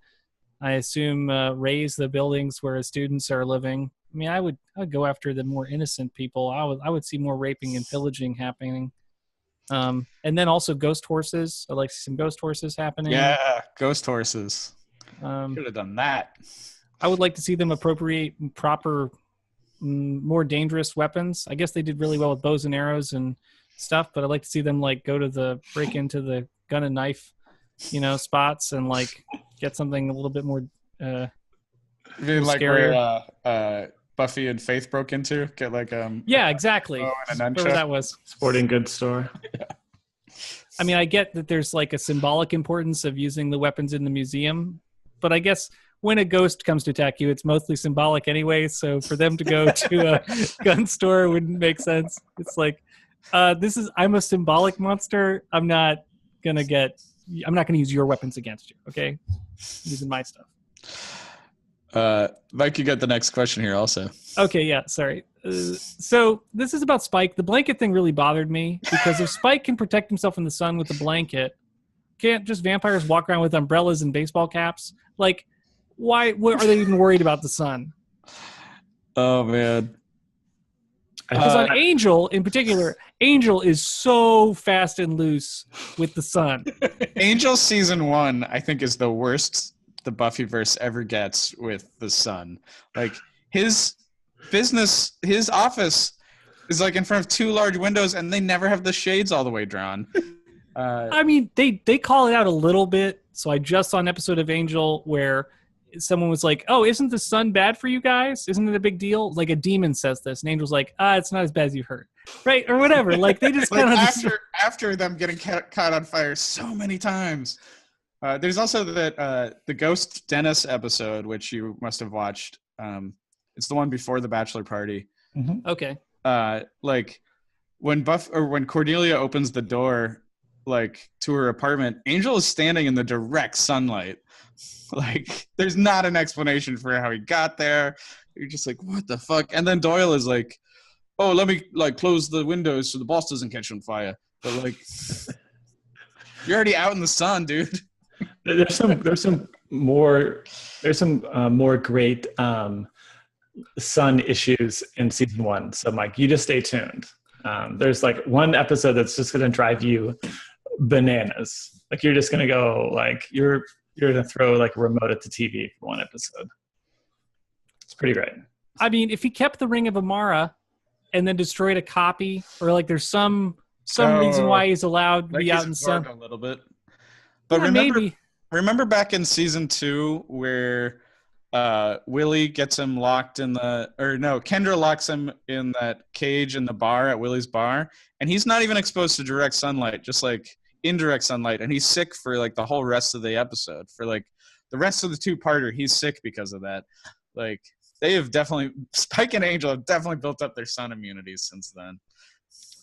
I assume raise the buildings where students are living. I mean, I would go after the more innocent people. I would see more raping and pillaging happening. And then also ghost horses. I'd like to see some ghost horses happening. Yeah, ghost horses. Could have done that. I would like to see them appropriate proper, more dangerous weapons. I guess they did really well with bows and arrows and stuff, but I'd like to see them like break into the gun and knife, spots and like get something a little bit more like scarier. Where Buffy and Faith broke into? Get like yeah, exactly. Whatever that was. Sporting goods store. Yeah. I mean, I get that there's like a symbolic importance of using the weapons in the museum, but I guess when a ghost comes to attack you, it's mostly symbolic anyway. So for them to go to a gun store wouldn't make sense. It's like, I'm a symbolic monster. I'm not going to use your weapons against you. Okay. Using my stuff. Mike, you got the next question here also. Okay. Yeah. Sorry. So this is about Spike. The blanket thing really bothered me because if Spike can protect himself in the sun with the blanket, can't just vampires walk around with umbrellas and baseball caps? Like, what are they even worried about the sun? Oh, man. Because on Angel, in particular, Angel is so fast and loose with the sun. Angel season 1, I think, is the worst the Buffyverse ever gets with the sun. Like, his office is like in front of 2 large windows, and they never have the shades all the way drawn. I mean, they call it out a little bit. So I just saw an episode of Angel where someone was like, oh, isn't the sun bad for you guys? Isn't it a big deal? Like a demon says this. And Angel's like, it's not as bad as you heard. Right? Or whatever. Like they just kind of... After them getting caught on fire so many times. There's also the Ghost Denis episode, which you must have watched. It's the one before the bachelor party. Mm-hmm. Okay. Like when Cordelia opens the door like to her apartment, Angel is standing in the direct sunlight. Like, there's not an explanation for how he got there. You're just like, what the fuck? And then Doyle is like, oh, let me like close the windows so the boss doesn't catch on fire. But like, you're already out in the sun, dude. There's some more great sun issues in season 1. So Mike, you just stay tuned. There's like one episode that's just going to drive you bananas. Like you're just going to go like you're going to throw like a remote at the TV for one episode. pretty great. I mean, if he kept the Ring of Amara and then destroyed a copy, or like there's some reason why he's allowed to be out in sun a little bit. But yeah, remember back in season 2 where Willie gets him locked Kendra locks him in that cage in the bar at Willie's bar, and he's not even exposed to direct sunlight, just like indirect sunlight, and he's sick for like the whole rest of the episode. For like the rest of the 2-parter, he's sick because of that. Like they have definitely, Spike and Angel have definitely built up their sun immunities since then.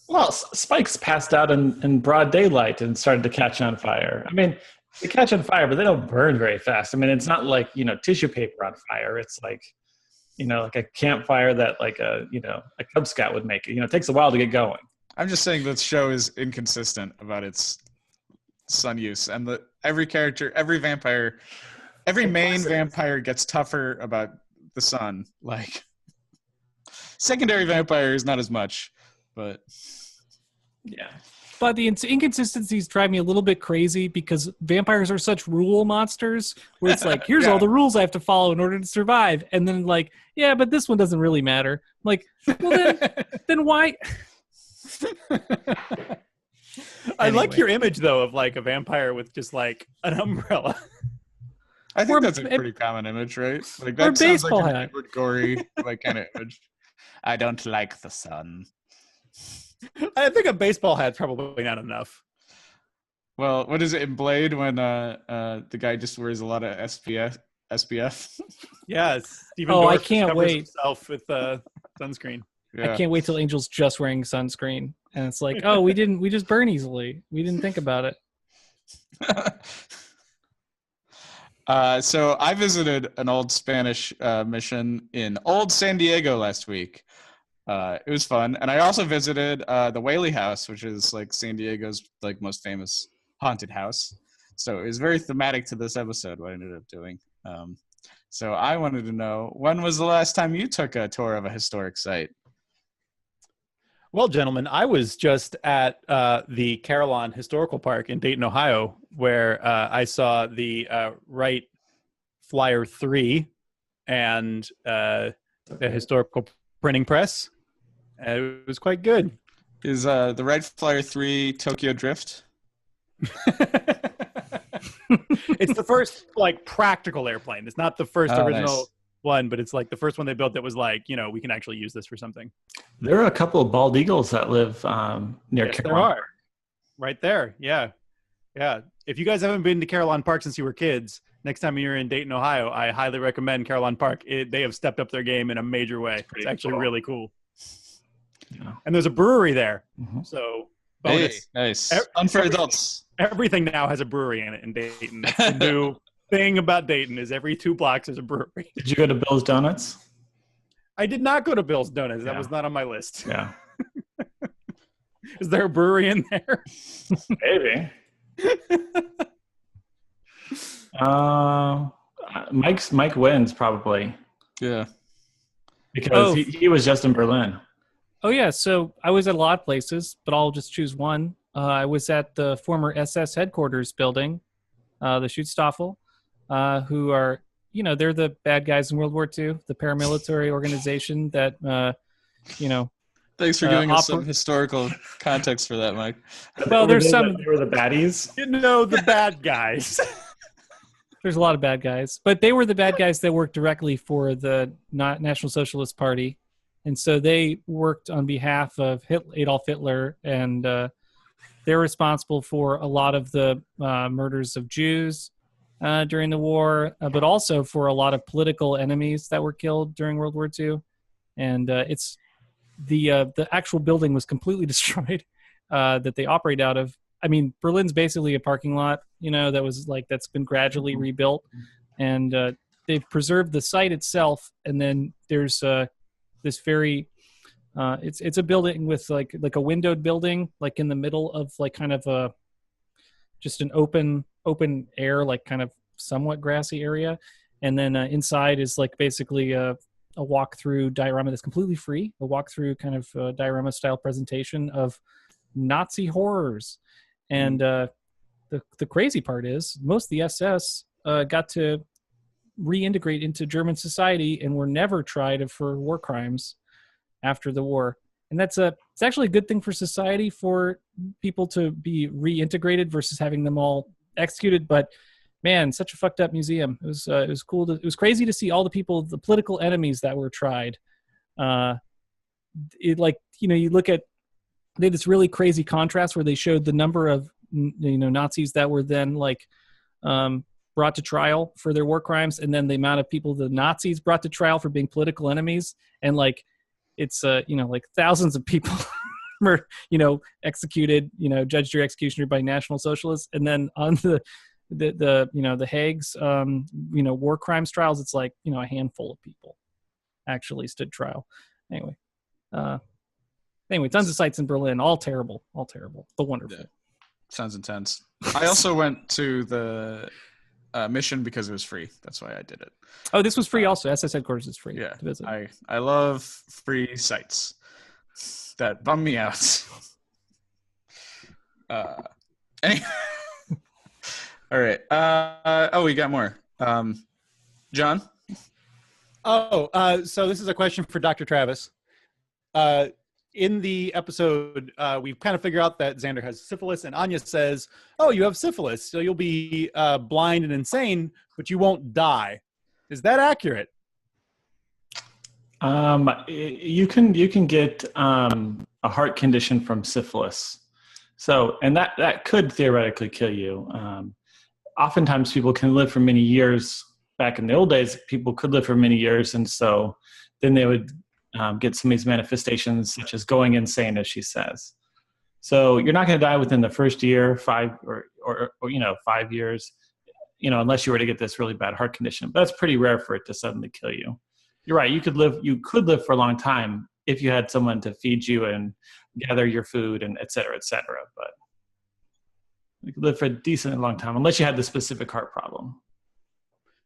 Well, Spike's passed out in broad daylight and started to catch on fire. I mean, they catch on fire, but they don't burn very fast. I mean, it's not like, tissue paper on fire. It's like, like a campfire that like a Cub Scout would make. It takes a while to get going. I'm just saying this show is inconsistent about its sun use, and every character, every vampire, every main vampire gets tougher about the sun. Like secondary vampires, not as much, but yeah. But the inconsistencies drive me a little bit crazy because vampires are such rule monsters where it's like, here's all the rules I have to follow in order to survive. And then like, yeah, but this one doesn't really matter. I'm like, well then why? I like your image though of like a vampire with just like an umbrella. I think that's a pretty common image, right? Like that sounds like an Edward Gorey like kind of image. I don't like the sun. I think a baseball hat's probably not enough. Well, what is it in Blade when the guy just wears a lot of SPF? Yes. Stephen Dorff I can't covers wait. Himself with sunscreen. Yeah. I can't wait till Angel's just wearing sunscreen. And it's like, oh, we just burn easily. We didn't think about it. So I visited an old Spanish mission in old San Diego last week. It was fun. And I also visited the Whaley House, which is like San Diego's like most famous haunted house. So it was very thematic to this episode, what I ended up doing. So I wanted to know, when was the last time you took a tour of a historic site? Well, gentlemen, I was just at the Carillon Historical Park in Dayton, Ohio, where I saw the Wright Flyer 3 and the historical printing press. It was quite good. Is the Wright Flyer 3 Tokyo Drift? It's the first like practical airplane. It's not the first original one, but it's like the first one they built that was like, we can actually use this for something. There are a couple of bald eagles that live near Carillon. There are. Right there. Yeah. Yeah. If you guys haven't been to Carillon Park since you were kids, next time you're in Dayton, Ohio, I highly recommend Carillon Park. They have stepped up their game in a major way. It's actually really cool. Yeah. And there's a brewery there. Mm-hmm. So bonus. Hey, nice. Fun for adults. Everything now has a brewery in it in Dayton. That's the new thing about Dayton is every 2 blocks is a brewery. Did you go to Bill's Donuts? I did not go to Bill's Donuts. That was not on my list. Yeah. Is there a brewery in there? Maybe. Mike wins probably. Yeah. Because he was just in Berlin. Oh yeah, so I was at a lot of places, but I'll just choose one. I was at the former SS headquarters building, the Schutzstaffel, who are, they're the bad guys in World War II, the paramilitary organization that, Thanks for giving us some historical context for that, Mike. Well, there's they were the baddies. The bad guys. There's a lot of bad guys, but they were the bad guys that worked directly for the National Socialist Party. And so they worked on behalf of Adolf Hitler, and they're responsible for a lot of the murders of Jews during the war, but also for a lot of political enemies that were killed during World War II. And it's the actual building was completely destroyed that they operate out of. I mean, Berlin's basically a parking lot, that was like that's been gradually rebuilt, and they've preserved the site itself. And then there's this very it's a building with like a windowed building, like in the middle of like kind of a just an open air, like kind of somewhat grassy area. And then inside is like basically a walk-through diorama that's completely free, a walk-through kind of diorama style presentation of Nazi horrors. And the crazy part is most of the SS got to reintegrate into German society and were never tried for war crimes after the war. And it's actually a good thing for society for people to be reintegrated versus having them all executed. But man, such a fucked up museum. It was cool. It was crazy to see all the people, the political enemies that were tried. You look at, they had this really crazy contrast where they showed the number of Nazis that were then brought to trial for their war crimes, and then the amount of people the Nazis brought to trial for being political enemies, and it's thousands of people were executed, judged or executioner by National Socialists, and then on the Hague's war crimes trials, it's a handful of people actually stood trial. Anyway, tons of sites in Berlin, all terrible, but wonderful. Yeah. Sounds intense. I also went to the mission because it was free. That's why I did it. Oh, this was free also. SS headquarters is free. Yeah, to visit. I love free sites that bum me out. Anyway. All right. We got more. John? So this is a question for Dr. Travis. In the episode, we kind of figure out that Xander has syphilis, and Anya says, "Oh, you have syphilis, so you'll be blind and insane, but you won't die." Is that accurate? You can get a heart condition from syphilis, and that could theoretically kill you. Oftentimes, people can live for many years. Back in the old days, people could live for many years, and so then they would get some of these manifestations, such as going insane, as she says. So you're not going to die within the first year, 5 years, unless you were to get this really bad heart condition. But that's pretty rare for it to suddenly kill you. You're right. You could live for a long time if you had someone to feed you and gather your food and et cetera, but you could live for a decent long time unless you had the specific heart problem.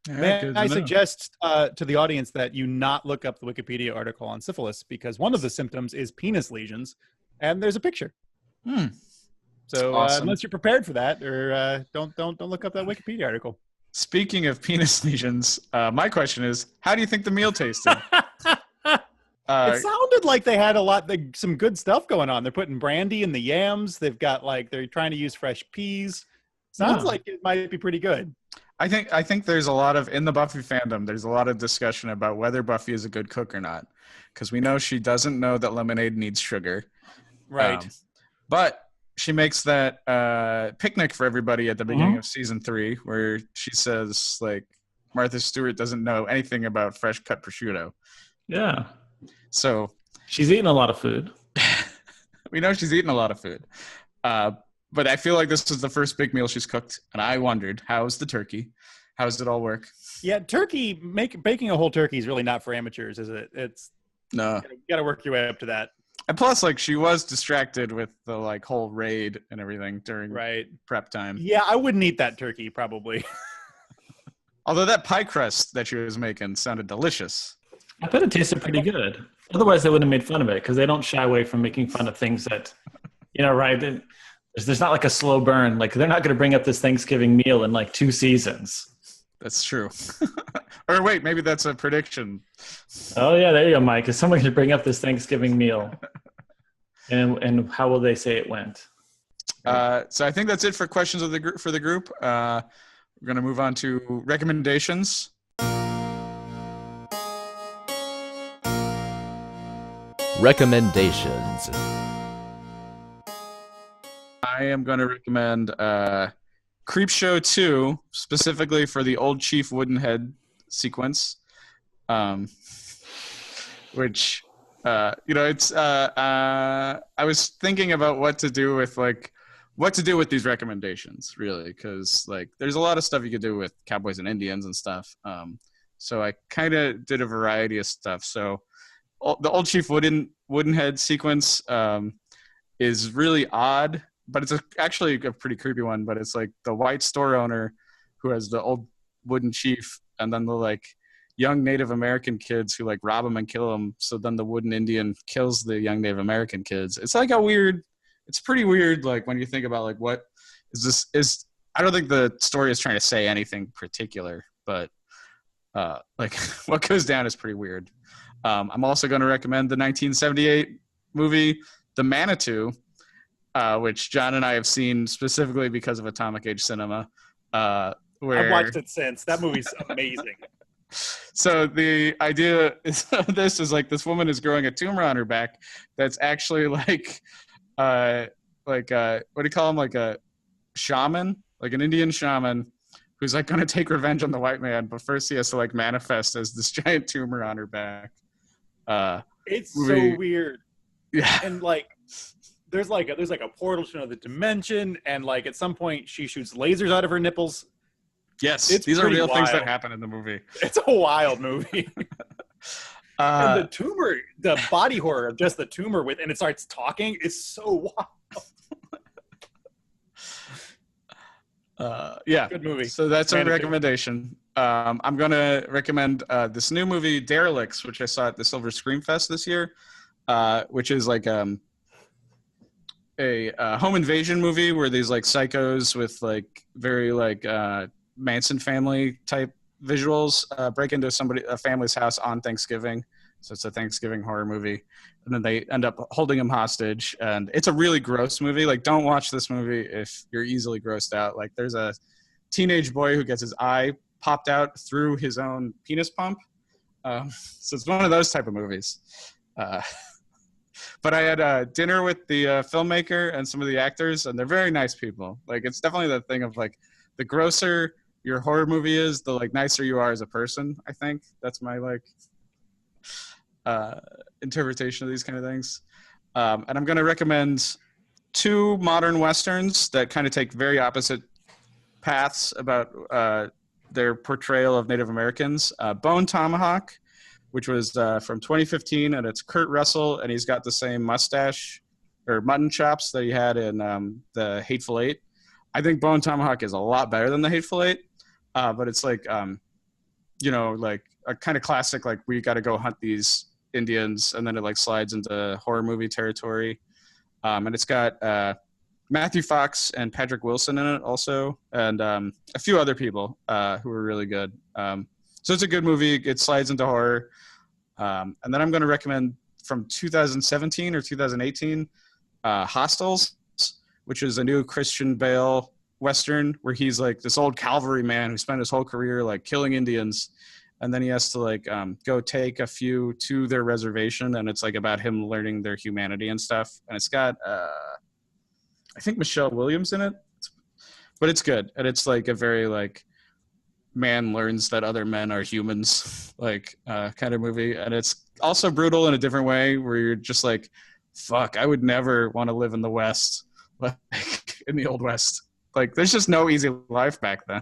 May I suggest to the audience that you not look up the Wikipedia article on syphilis, because one of the symptoms is penis lesions, and there's a picture. So awesome. Unless you're prepared for that, or don't look up that Wikipedia article. Speaking of penis lesions, my question is, how do you think the meal tasted? It sounded like they had some good stuff going on. They're putting brandy in the yams. They've got they're trying to use fresh peas. Sounds like it might be pretty good. I think there's a lot of, in the Buffy fandom, there's a lot of discussion about whether Buffy is a good cook or not, because we know she doesn't know that lemonade needs sugar. Right. But she makes that picnic for everybody at the beginning of season 3, where she says, Martha Stewart doesn't know anything about fresh cut prosciutto. Yeah. So she's eating a lot of food. We know she's eating a lot of food. But I feel like this was the first big meal she's cooked, and I wondered, how's the turkey? How does it all work? Yeah, baking a whole turkey is really not for amateurs, is it? No. You got to work your way up to that. And plus, she was distracted with the whole raid and everything during prep time. Yeah, I wouldn't eat that turkey probably. Although that pie crust that she was making sounded delicious. I bet it tasted pretty good. Otherwise, they wouldn't have made fun of it, because they don't shy away from making fun of things that, right? There's not a slow burn. They're not going to bring up this Thanksgiving meal in 2 seasons. That's true. Or wait, maybe that's a prediction. Oh yeah, there you go, Mike. Is someone going to bring up this Thanksgiving meal? And how will they say it went? So I think that's it for questions of the group for the group. We're going to move on to recommendations. Recommendations. I am going to recommend Creepshow 2, specifically for the Old Chief Woodenhead sequence, which, it's. I was thinking about what to do with these recommendations, really, because there's a lot of stuff you could do with cowboys and Indians and stuff. So I kind of did a variety of stuff. So the Old Chief Woodenhead sequence is really odd. But it's actually a pretty creepy one. But it's the white store owner who has the old wooden chief, and then the young Native American kids who rob him and kill him. So then the wooden Indian kills the young Native American kids. It's it's pretty weird. When you think about what is this? I don't think the story is trying to say anything particular, but Like what goes down is pretty weird. I'm also going to recommend the 1978 movie The Manitou, which John and I have seen specifically because of Atomic Age Cinema. I've watched it since. That movie's amazing. So the idea is this is like this woman is growing a tumor on her back that's actually like what do you call him, like a shaman, like an Indian shaman who's like going to take revenge on the white man, but first he has to like manifest as this giant tumor on her back. It's so weird. Yeah. And like there's like a portal to another dimension, and like at some point she shoots lasers out of her nipples. Yes, These are real things that happen in the movie. It's a wild movie. And the tumor, the body horror of just the tumor and it starts talking is so wild. Yeah, good movie. So that's a recommendation. I'm going to recommend this new movie, Derelicts, which I saw at the Silver Scream Fest this year, which is like a home invasion movie where these like psychos with like very like Manson family type visuals break into a family's house on Thanksgiving. So it's a Thanksgiving horror movie, and then they end up holding him hostage. And it's a really gross movie. Like, don't watch this movie if you're easily grossed out. Like, there's a teenage boy who gets his eye popped out through his own penis pump. So it's one of those type of movies. But I had dinner with the filmmaker and some of the actors, and they're very nice people. Like, it's definitely the thing of like, the grosser your horror movie is, the like nicer you are as a person. I think that's my like interpretation of these kind of things. And I'm going to recommend two modern westerns that kind of take very opposite paths about their portrayal of Native Americans. Bone Tomahawk, which was from 2015, and it's Kurt Russell, and he's got the same mustache or mutton chops that he had in the Hateful Eight. I think Bone Tomahawk is a lot better than the Hateful Eight, but it's like, like a kind of classic, like we got to go hunt these Indians, and then it like slides into horror movie territory. And it's got Matthew Fox and Patrick Wilson in it also, and a few other people who are really good. So it's a good movie. It slides into horror. And then I'm going to recommend from 2017 or 2018, Hostiles, which is a new Christian Bale Western where he's like this old cavalry man who spent his whole career like killing Indians. And then he has to like go take a few to their reservation. And it's like about him learning their humanity and stuff. And it's got, I think, Michelle Williams in it. But it's good. And it's like a very like man learns that other men are humans like kind of movie. And it's also brutal in a different way where you're just like, fuck, I would never want to live in the West, like in the Old West. Like there's just no easy life back then,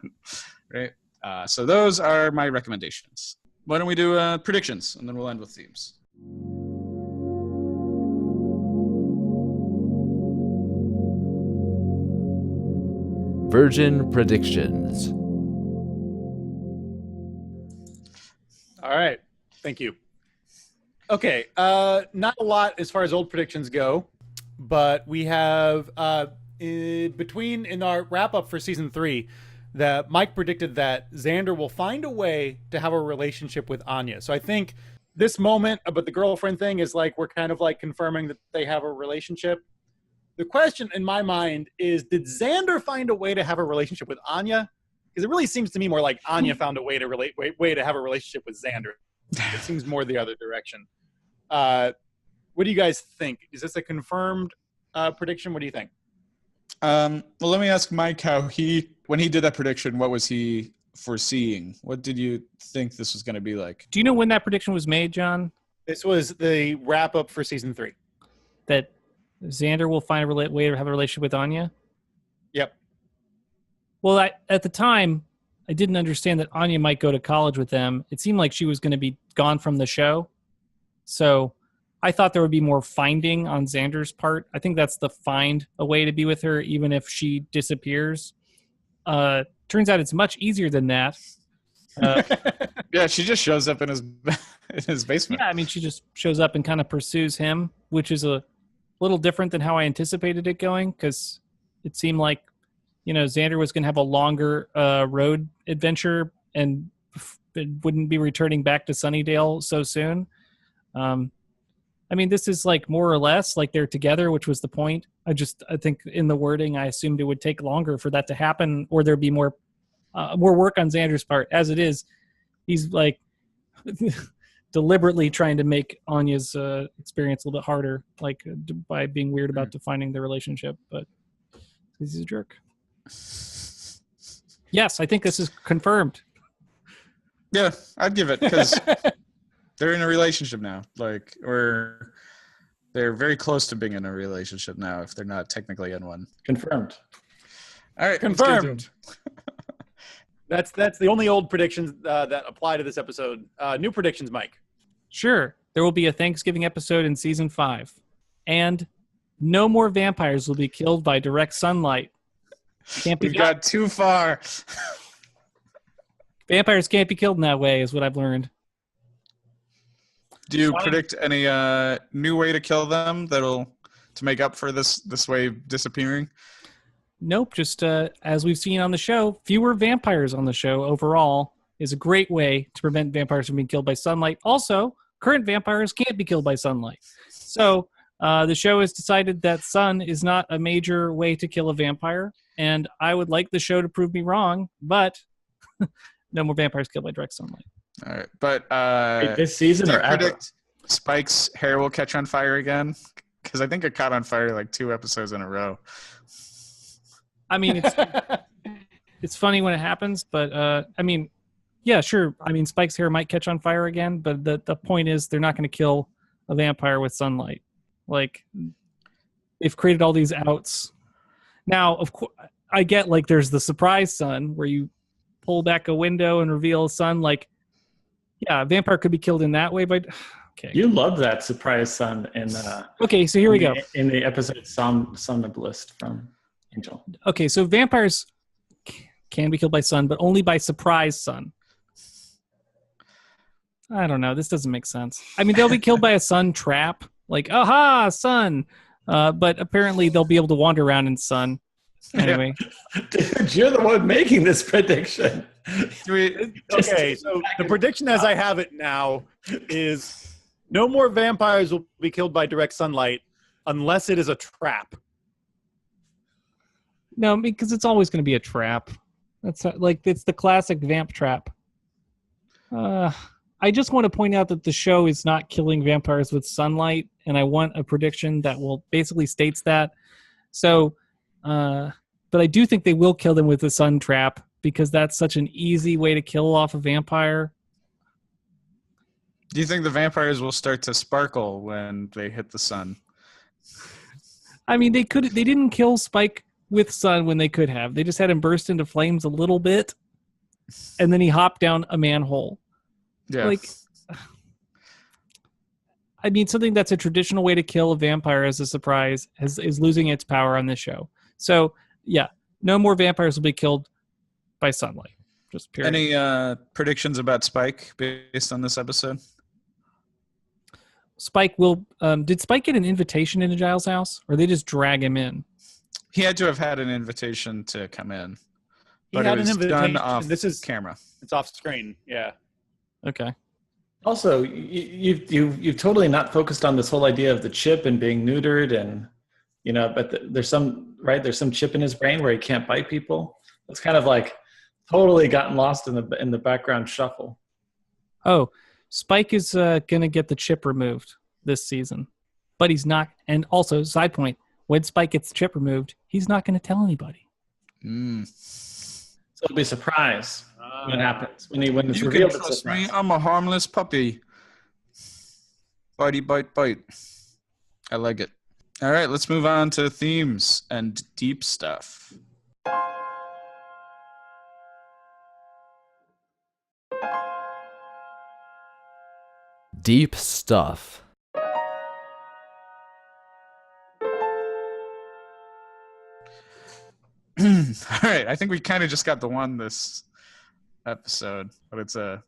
right? So those are my recommendations. Why don't we do predictions, and then we'll end with themes. Virgin predictions. All right. Thank you. Okay. Not a lot as far as old predictions go, but we have in our wrap up for season 3 that Mike predicted that Xander will find a way to have a relationship with Anya. So I think this moment about the girlfriend thing is like, we're kind of like confirming that they have a relationship. The question in my mind is, did Xander find a way to have a relationship with Anya? Because it really seems to me more like Anya found a way to have a relationship with Xander. It seems more the other direction. What do you guys think? Is this a confirmed prediction? What do you think? Well, let me ask Mike when he did that prediction, what was he foreseeing? What did you think this was going to be like? Do you know when that prediction was made, John? This was the wrap up for season 3. That Xander will find a way to have a relationship with Anya? Yep. Well, at the time, I didn't understand that Anya might go to college with them. It seemed like she was going to be gone from the show. So I thought there would be more finding on Xander's part. I think that's the find a way to be with her, even if she disappears. Turns out it's much easier than that. Yeah, she just shows up in his basement. Yeah, I mean, she just shows up and kind of pursues him, which is a little different than how I anticipated it going, because it seemed like, Xander was going to have a longer road adventure, and wouldn't be returning back to Sunnydale so soon. I mean, this is like more or less like they're together, which was the point. I think in the wording, I assumed it would take longer for that to happen, or there'd be more work on Xander's part. As it is, he's like deliberately trying to make Anya's experience a little bit harder, like by being weird about defining the relationship. But he's a jerk. Yes, I think this is confirmed. Yeah, I'd give it because they're in a relationship now. Like, or they're very close to being in a relationship now if they're not technically in one. Confirmed. All right, Confirmed. That's the only old predictions that apply to this episode. New predictions, Mike. Sure. There will be a Thanksgiving episode in season 5. And no more vampires will be killed by direct sunlight. We've got too far. Vampires can't be killed in that way, is what I've learned. Do you predict any new way to kill them to make up for this way disappearing? Nope. Just as we've seen on the show, fewer vampires on the show overall is a great way to prevent vampires from being killed by sunlight. Also, current vampires can't be killed by sunlight. So the show has decided that sun is not a major way to kill a vampire. And I would like the show to prove me wrong, but no more vampires killed by direct sunlight. All right, but this season or ever? Predict Spike's hair will catch on fire again? Because I think it caught on fire like 2 episodes in a row. I mean, it's funny when it happens, but I mean, yeah, sure. I mean, Spike's hair might catch on fire again, but the point is they're not going to kill a vampire with sunlight. Like, they've created all these outs. Now, of course, I get like there's the surprise sun where you pull back a window and reveal a sun. Like, yeah, a vampire could be killed in that way, but okay. You love that surprise sun in okay, so here we go. In the episode Somnambulist from Angel. Okay, so vampires can be killed by sun, but only by surprise sun. I don't know. This doesn't make sense. I mean, they'll be killed by a sun trap. Like, aha, sun. But apparently they'll be able to wander around in sun. Anyway. Dude, you're the one making this prediction. Okay, so the prediction as I have it now is no more vampires will be killed by direct sunlight unless it is a trap. No, because it's always going to be a trap. That's like it's the classic vamp trap. I just want to point out that the show is not killing vampires with sunlight, and I want a prediction that will basically states that. So, but I do think they will kill them with the sun trap because that's such an easy way to kill off a vampire. Do you think the vampires will start to sparkle when they hit the sun? I mean, they didn't kill Spike with sun when they could have. They just had him burst into flames a little bit, and then he hopped down a manhole. Yeah. Like, I mean, something that's a traditional way to kill a vampire as a surprise is losing its power on this show. So, yeah, no more vampires will be killed by sunlight. Just period. Any predictions about Spike based on this episode? Spike will. Did Spike get an invitation into Giles' house, or they just drag him in? He had to have had an invitation to come in. But He had it was an invitation. done off This is camera. It's off screen. Yeah. Okay. Also, you've totally not focused on this whole idea of the chip and being neutered, and but there's some chip in his brain where he can't bite people. It's kind of like totally gotten lost in the background shuffle. Oh, Spike is gonna get the chip removed this season, but he's not. And also, side point: when Spike gets the chip removed, he's not gonna tell anybody. So it'll be a surprise when it happens. When it's You revealed, can it's trust surprise. me. I'm a harmless puppy. Bitey, bite, bite. I like it. All right, let's move on to themes and deep stuff. Deep stuff. All right, I think we kind of just got the one this episode, but it's a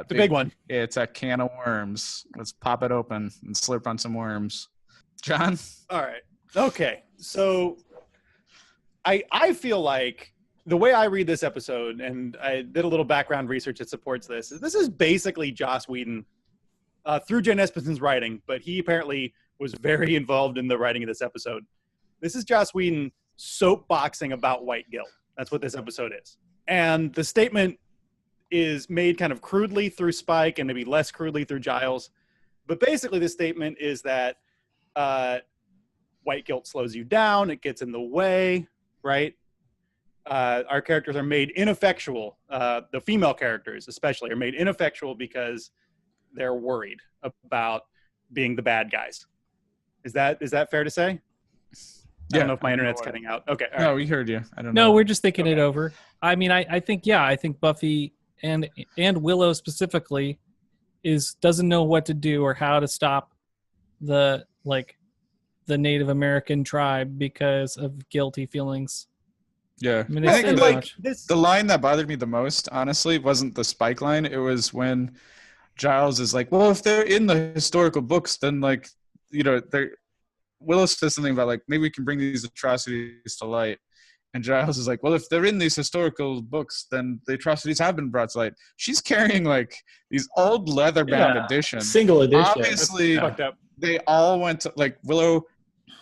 big one. It's a can of worms. Let's pop it open and slurp on some worms. John? All right. Okay. So I feel like the way I read this episode, and I did a little background research that supports this is basically Joss Whedon through Jen Espenson's writing, but he apparently was very involved in the writing of this episode. This is Joss Whedon soapboxing about white guilt. That's what this episode is. And the statement is made kind of crudely through Spike and maybe less crudely through Giles. But basically the statement is that white guilt slows you down. It gets in the way, right? Our characters are made ineffectual. The female characters especially are made ineffectual because they're worried about being the bad guys. Is that fair to say? I don't know if my internet's cutting out. Okay. No, Right. we heard you. I don't know. No, we're just thinking it over. I mean, I think Buffy and Willow specifically doesn't know what to do or how to stop the Native American tribe because of guilty feelings. Yeah. I mean, I they think say like much. the line that bothered me the most, honestly, wasn't the Spike line. It was when Giles is like, well, if they're in the historical books, then like, Willow says something about like, maybe we can bring these atrocities to light. And Giles is like, well, if they're in these historical books, then the atrocities have been brought to light. She's carrying like these old leather-bound editions. Single edition. Obviously, Fucked up. they all went to, like, Willow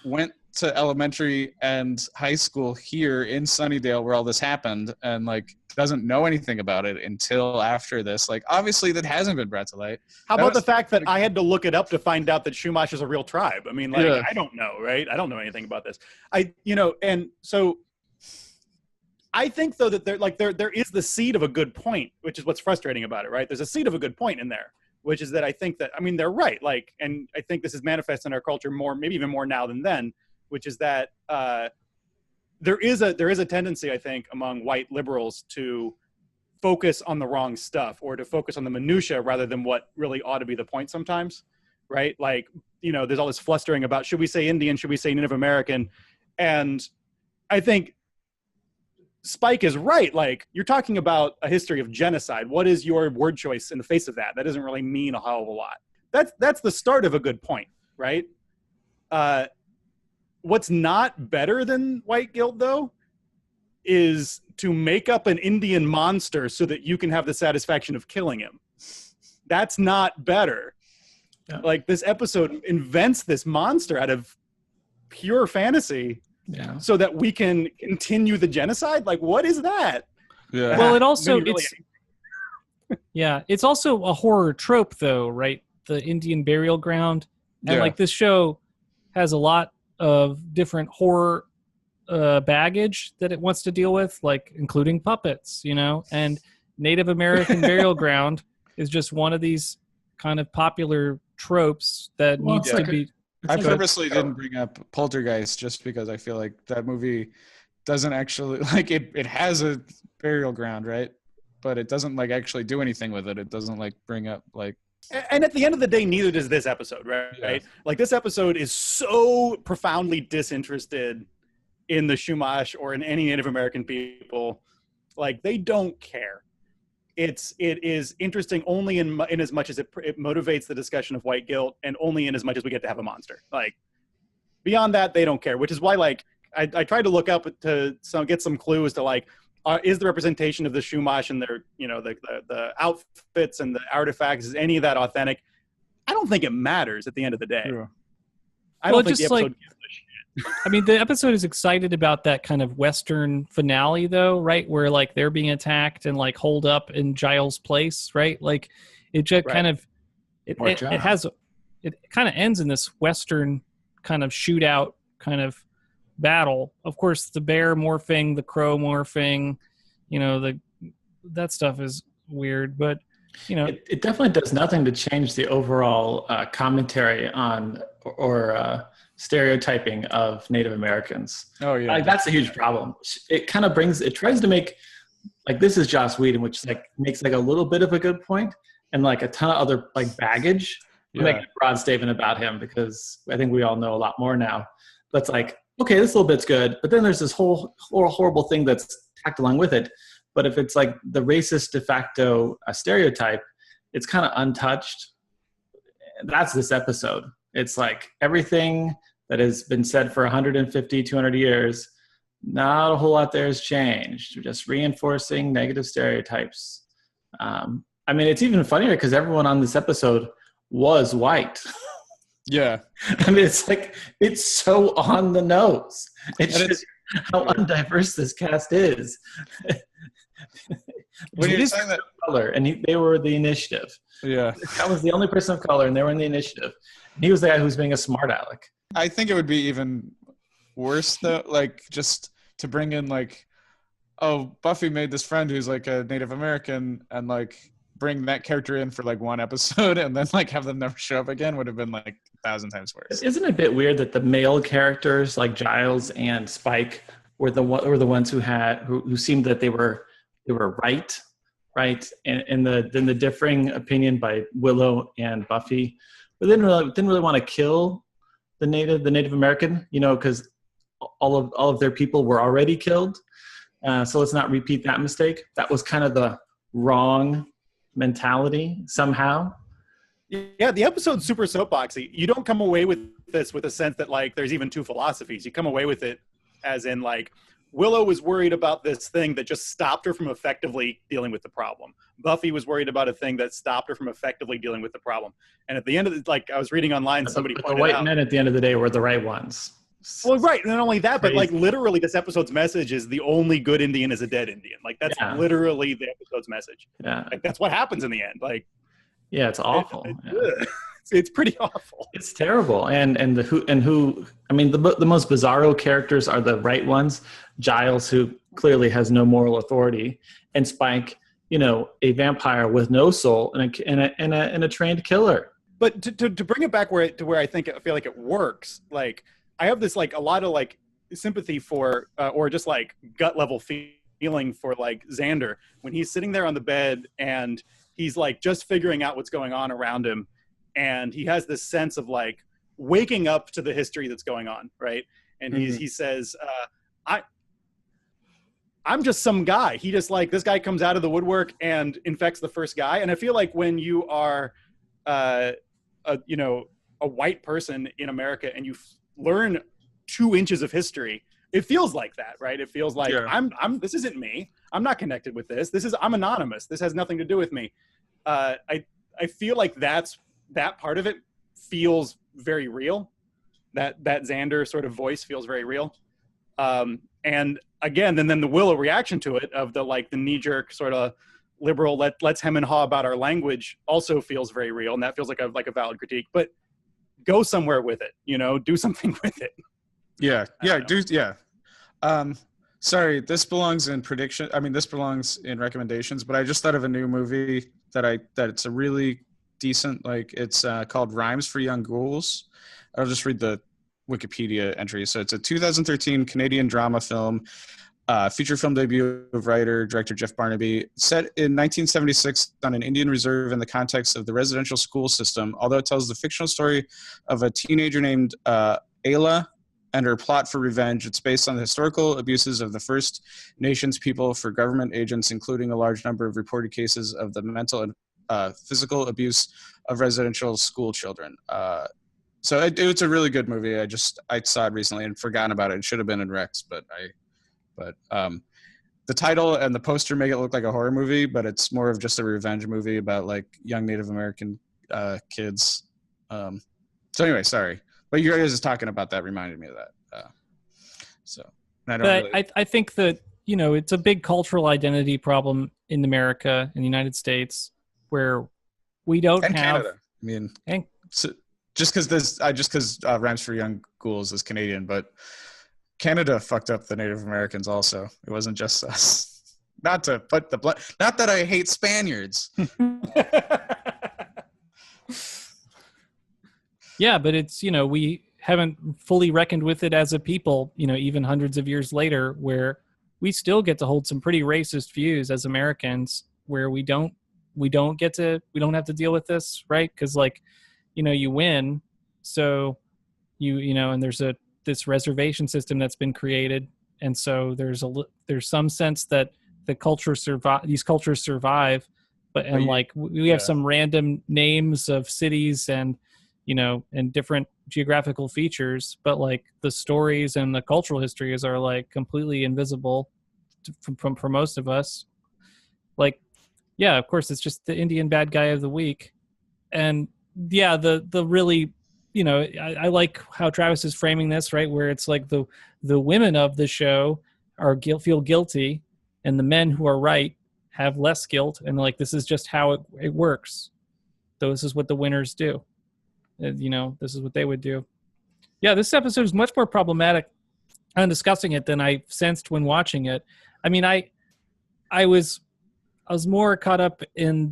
went to elementary and high school here in Sunnydale where all this happened, and like doesn't know anything about it until after this. Like, obviously that hasn't been brought to light. How That about the was- fact that I had to look it up to find out that Shumash is a real tribe? I mean, like, Yeah. I don't know, right? I don't know anything about this. And so I think though that there is the seed of a good point, which is what's frustrating about it, right? There's a seed of a good point in there, which is that I think that, I mean, they're right. Like, and I think this is manifest in our culture more, maybe even more now than then, which is that there is a tendency, I think, among white liberals to focus on the wrong stuff or to focus on the minutia rather than what really ought to be the point sometimes, right? Like, there's all this flustering about, should we say Indian, should we say Native American? And I think Spike is right. Like, you're talking about a history of genocide. What is your word choice in the face of that? That doesn't really mean a hell of a lot. That's the start of a good point, right? What's not better than white guilt, though, is to make up an Indian monster so that you can have the satisfaction of killing him. That's not better. Yeah. Like, this episode invents this monster out of pure fantasy Yeah. so that we can continue the genocide. Like, what is that? Yeah. Well, it also Maybe really- it's also a horror trope, though, right? The Indian burial ground, and Yeah. like this show has a lot of different horror baggage that it wants to deal with, like including puppets, and Native American burial ground is just one of these kind of popular tropes that Well, needs it's to like be. I It's like purposely didn't bring up Poltergeist just because I feel like that movie doesn't actually, like, it has a burial ground, right? But it doesn't like actually do anything with it. It doesn't like bring up like. And at the end of the day, neither does this episode, right? Yeah. Like, this episode is so profoundly disinterested in the Chumash or in any Native American people. Like, they don't care. It is interesting only in as much as it motivates the discussion of white guilt, and only in as much as we get to have a monster. Like, beyond that, they don't care. Which is why, like, I tried to look up to get some clues to like, is the representation of the Chumash and their, the outfits and the artifacts, is any of that authentic? I don't think it matters at the end of the day. Yeah. I Well, don't think the just episode like- gives a shit. I mean, the episode is excited about that kind of Western finale, though, right? Where like they're being attacked and like holed up in Giles' place, right? Like it just Right. kind of it kind of ends in this Western kind of shootout kind of battle. Of course, the bear morphing, the crow morphing, that stuff is weird, but It definitely does nothing to change the overall commentary on or stereotyping of Native Americans. Oh yeah. Like, that's a huge problem. It kind of it tries to make, like, this is Joss Whedon, which like makes like a little bit of a good point and like a ton of other like baggage to make a broad statement about him, because I think we all know a lot more now. But it's like, okay, this little bit's good, but then there's this whole horrible thing that's tacked along with it. But if it's like the racist de facto stereotype, it's kind of untouched. That's this episode. It's like everything that has been said for 150, 200 years not a whole lot there has changed. We're just reinforcing negative stereotypes. I mean, it's even funnier because everyone on this episode was white. Yeah. I mean, it's so on the nose. It's just how undiverse this cast is. When you're saying that, color, and they were the initiative. Yeah. That was the only person of color, and they were in the initiative. And he was the guy who was being a smart aleck. I think it would be even worse though, like just to bring in like, oh, Buffy made this friend who's like a Native American, and like bring that character in for like one episode and then like have them never show up again would have been like 1,000 times worse. Isn't it a bit weird that the male characters like Giles and Spike were the ones who seemed that they were right, and the differing opinion by Willow and Buffy, but didn't really want to kill the Native American, because all of their people were already killed. So let's not repeat that mistake. That was kind of the wrong mentality somehow. Yeah, the episode's super soapboxy. You don't come away with this with a sense that like there's even two philosophies. You come away with it as in like Willow was worried about this thing that just stopped her from effectively dealing with the problem. Buffy was worried about a thing that stopped her from effectively dealing with the problem. And at the end of the, like I was reading online, somebody pointed out the white men at the end of the day were the right ones. Well, right. Not only that, but like literally this episode's message is the only good Indian is a dead Indian. Like that's literally the episode's message. Yeah. Like that's what happens in the end. Like, yeah, it's awful. It's pretty awful. It's terrible. And who, I mean, the most bizarro characters are the right ones. Giles, who clearly has no moral authority, and Spike, a vampire with no soul and a trained killer. But to bring it back to where I feel like it works, like, I have this like a lot of like sympathy for or just like gut level feeling for like Xander when he's sitting there on the bed and he's like just figuring out what's going on around him, and he has this sense of like waking up to the history that's going on, right? And he says, I'm just some guy. He just like this guy comes out of the woodwork and infects the first guy. And I feel like when you are a white person in America and you learn 2 inches of history, it feels like that, right? It feels like this isn't me. I'm not connected with this. I'm anonymous. This has nothing to do with me. I feel like that part of it feels very real. That Xander sort of voice feels very real. And again, then the Willow reaction to it of the knee-jerk sort of liberal let's hem and haw about our language also feels very real, and that feels like a valid critique. But go somewhere with it, do something with it. Sorry, this belongs in prediction. I mean, this belongs in recommendations, but I just thought of a new movie that it's a really decent, it's called Rhymes for Young Ghouls. I'll just read the Wikipedia entry. So it's a 2013 Canadian drama film, feature film debut of director Jeff Barnaby, set in 1976 on an Indian reserve in the context of the residential school system. Although it tells the fictional story of a teenager named Ayla and her plot for revenge, it's based on the historical abuses of the First Nations people for government agents, including a large number of reported cases of the mental and physical abuse of residential school children. So it's a really good movie. I saw it recently and forgotten about it. It should have been in Rex, but the title and the poster make it look like a horror movie, but it's more of just a revenge movie about young Native American kids. So anyway, sorry, but you guys just talking about that reminded me of that. I think that it's a big cultural identity problem in America, in the United States, where we don't have Canada. I mean, just because Rhymes for Young Ghouls is Canadian, but Canada fucked up the Native Americans also. It wasn't just us. Not that I hate Spaniards. Yeah, but it's, we haven't fully reckoned with it as a people, even hundreds of years later, where we still get to hold some pretty racist views as Americans, where we don't have to deal with this, right? Because you win, so and there's this reservation system that's been created, and so there's some sense that these cultures survive, but we have some random names of cities and and different geographical features, but like the stories and the cultural histories are like completely invisible for most of us. Like, yeah, of course, it's just the Indian bad guy of the week. And yeah, the really, I like how Travis is framing this, right? Where it's like the women of the show feel guilty, and the men who are right have less guilt. And like, this is just how it works. This is what the winners do. This is what they would do. Yeah, this episode is much more problematic on discussing it than I sensed when watching it. I mean, I was more caught up in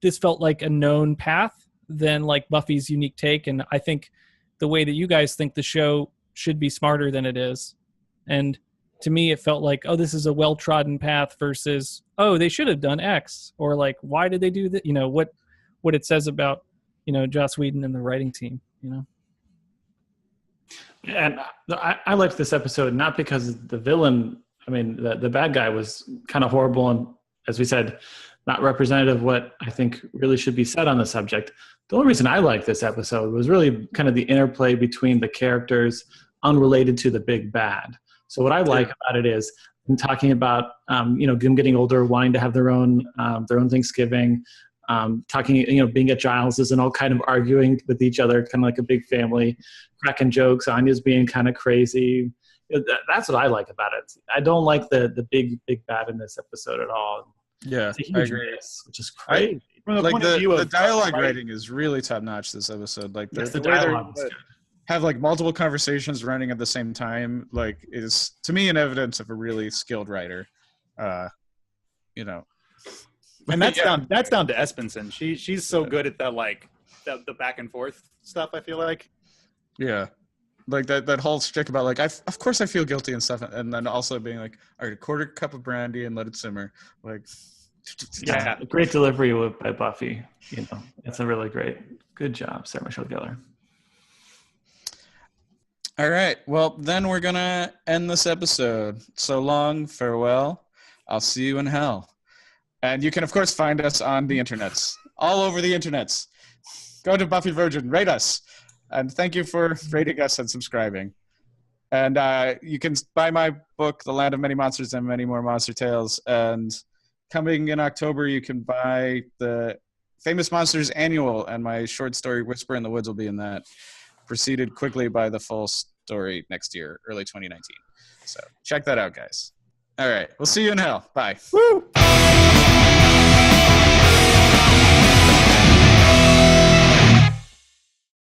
this felt like a known path than like Buffy's unique take. And I think the way that you guys think the show should be smarter than it is. And to me, it felt like, oh, this is a well-trodden path versus, oh, they should have done X, or like, why did they do that? What it says about, Joss Whedon and the writing team, And I liked this episode, not because the villain, the bad guy was kind of horrible and, as we said, not representative of what I think really should be said on the subject. The only reason I liked this episode was really kind of the interplay between the characters unrelated to the big bad. So what I like about it is talking about, them getting older, wanting to have their own Thanksgiving, being at Giles's and all kind of arguing with each other, kind of like a big family, cracking jokes, Anya's being kind of crazy. That's what I like about it. I don't like the big bad in this episode at all. Yeah, it's a I huge agree. miss, which is crazy. The dialogue writing is really top notch this episode. Like the dialogue is good. Have like multiple conversations running at the same time, like, is to me an evidence of a really skilled writer. And that's down to Espenson. She's so good at that, like the back and forth stuff, I feel like. Yeah. Like that whole shtick about like, of course I feel guilty and stuff, and then also being like, all right, a quarter cup of brandy and let it simmer. Like, yeah, great delivery by Buffy. It's a really good job, Sarah Michelle Gellar. All right, well then we're gonna end this episode. So long, farewell. I'll see you in hell. And you can of course find us on the internets, all over the internets. Go to Buffy Virign, rate us. And thank you for rating us and subscribing. And you can buy my book, The Land of Many Monsters and Many More Monster Tales. And coming in October, you can buy the Famous Monsters Annual, and my short story, Whisper in the Woods, will be in that, preceded quickly by the full story next year, early 2019. So check that out, guys. All right, we'll see you in hell. Bye. Woo!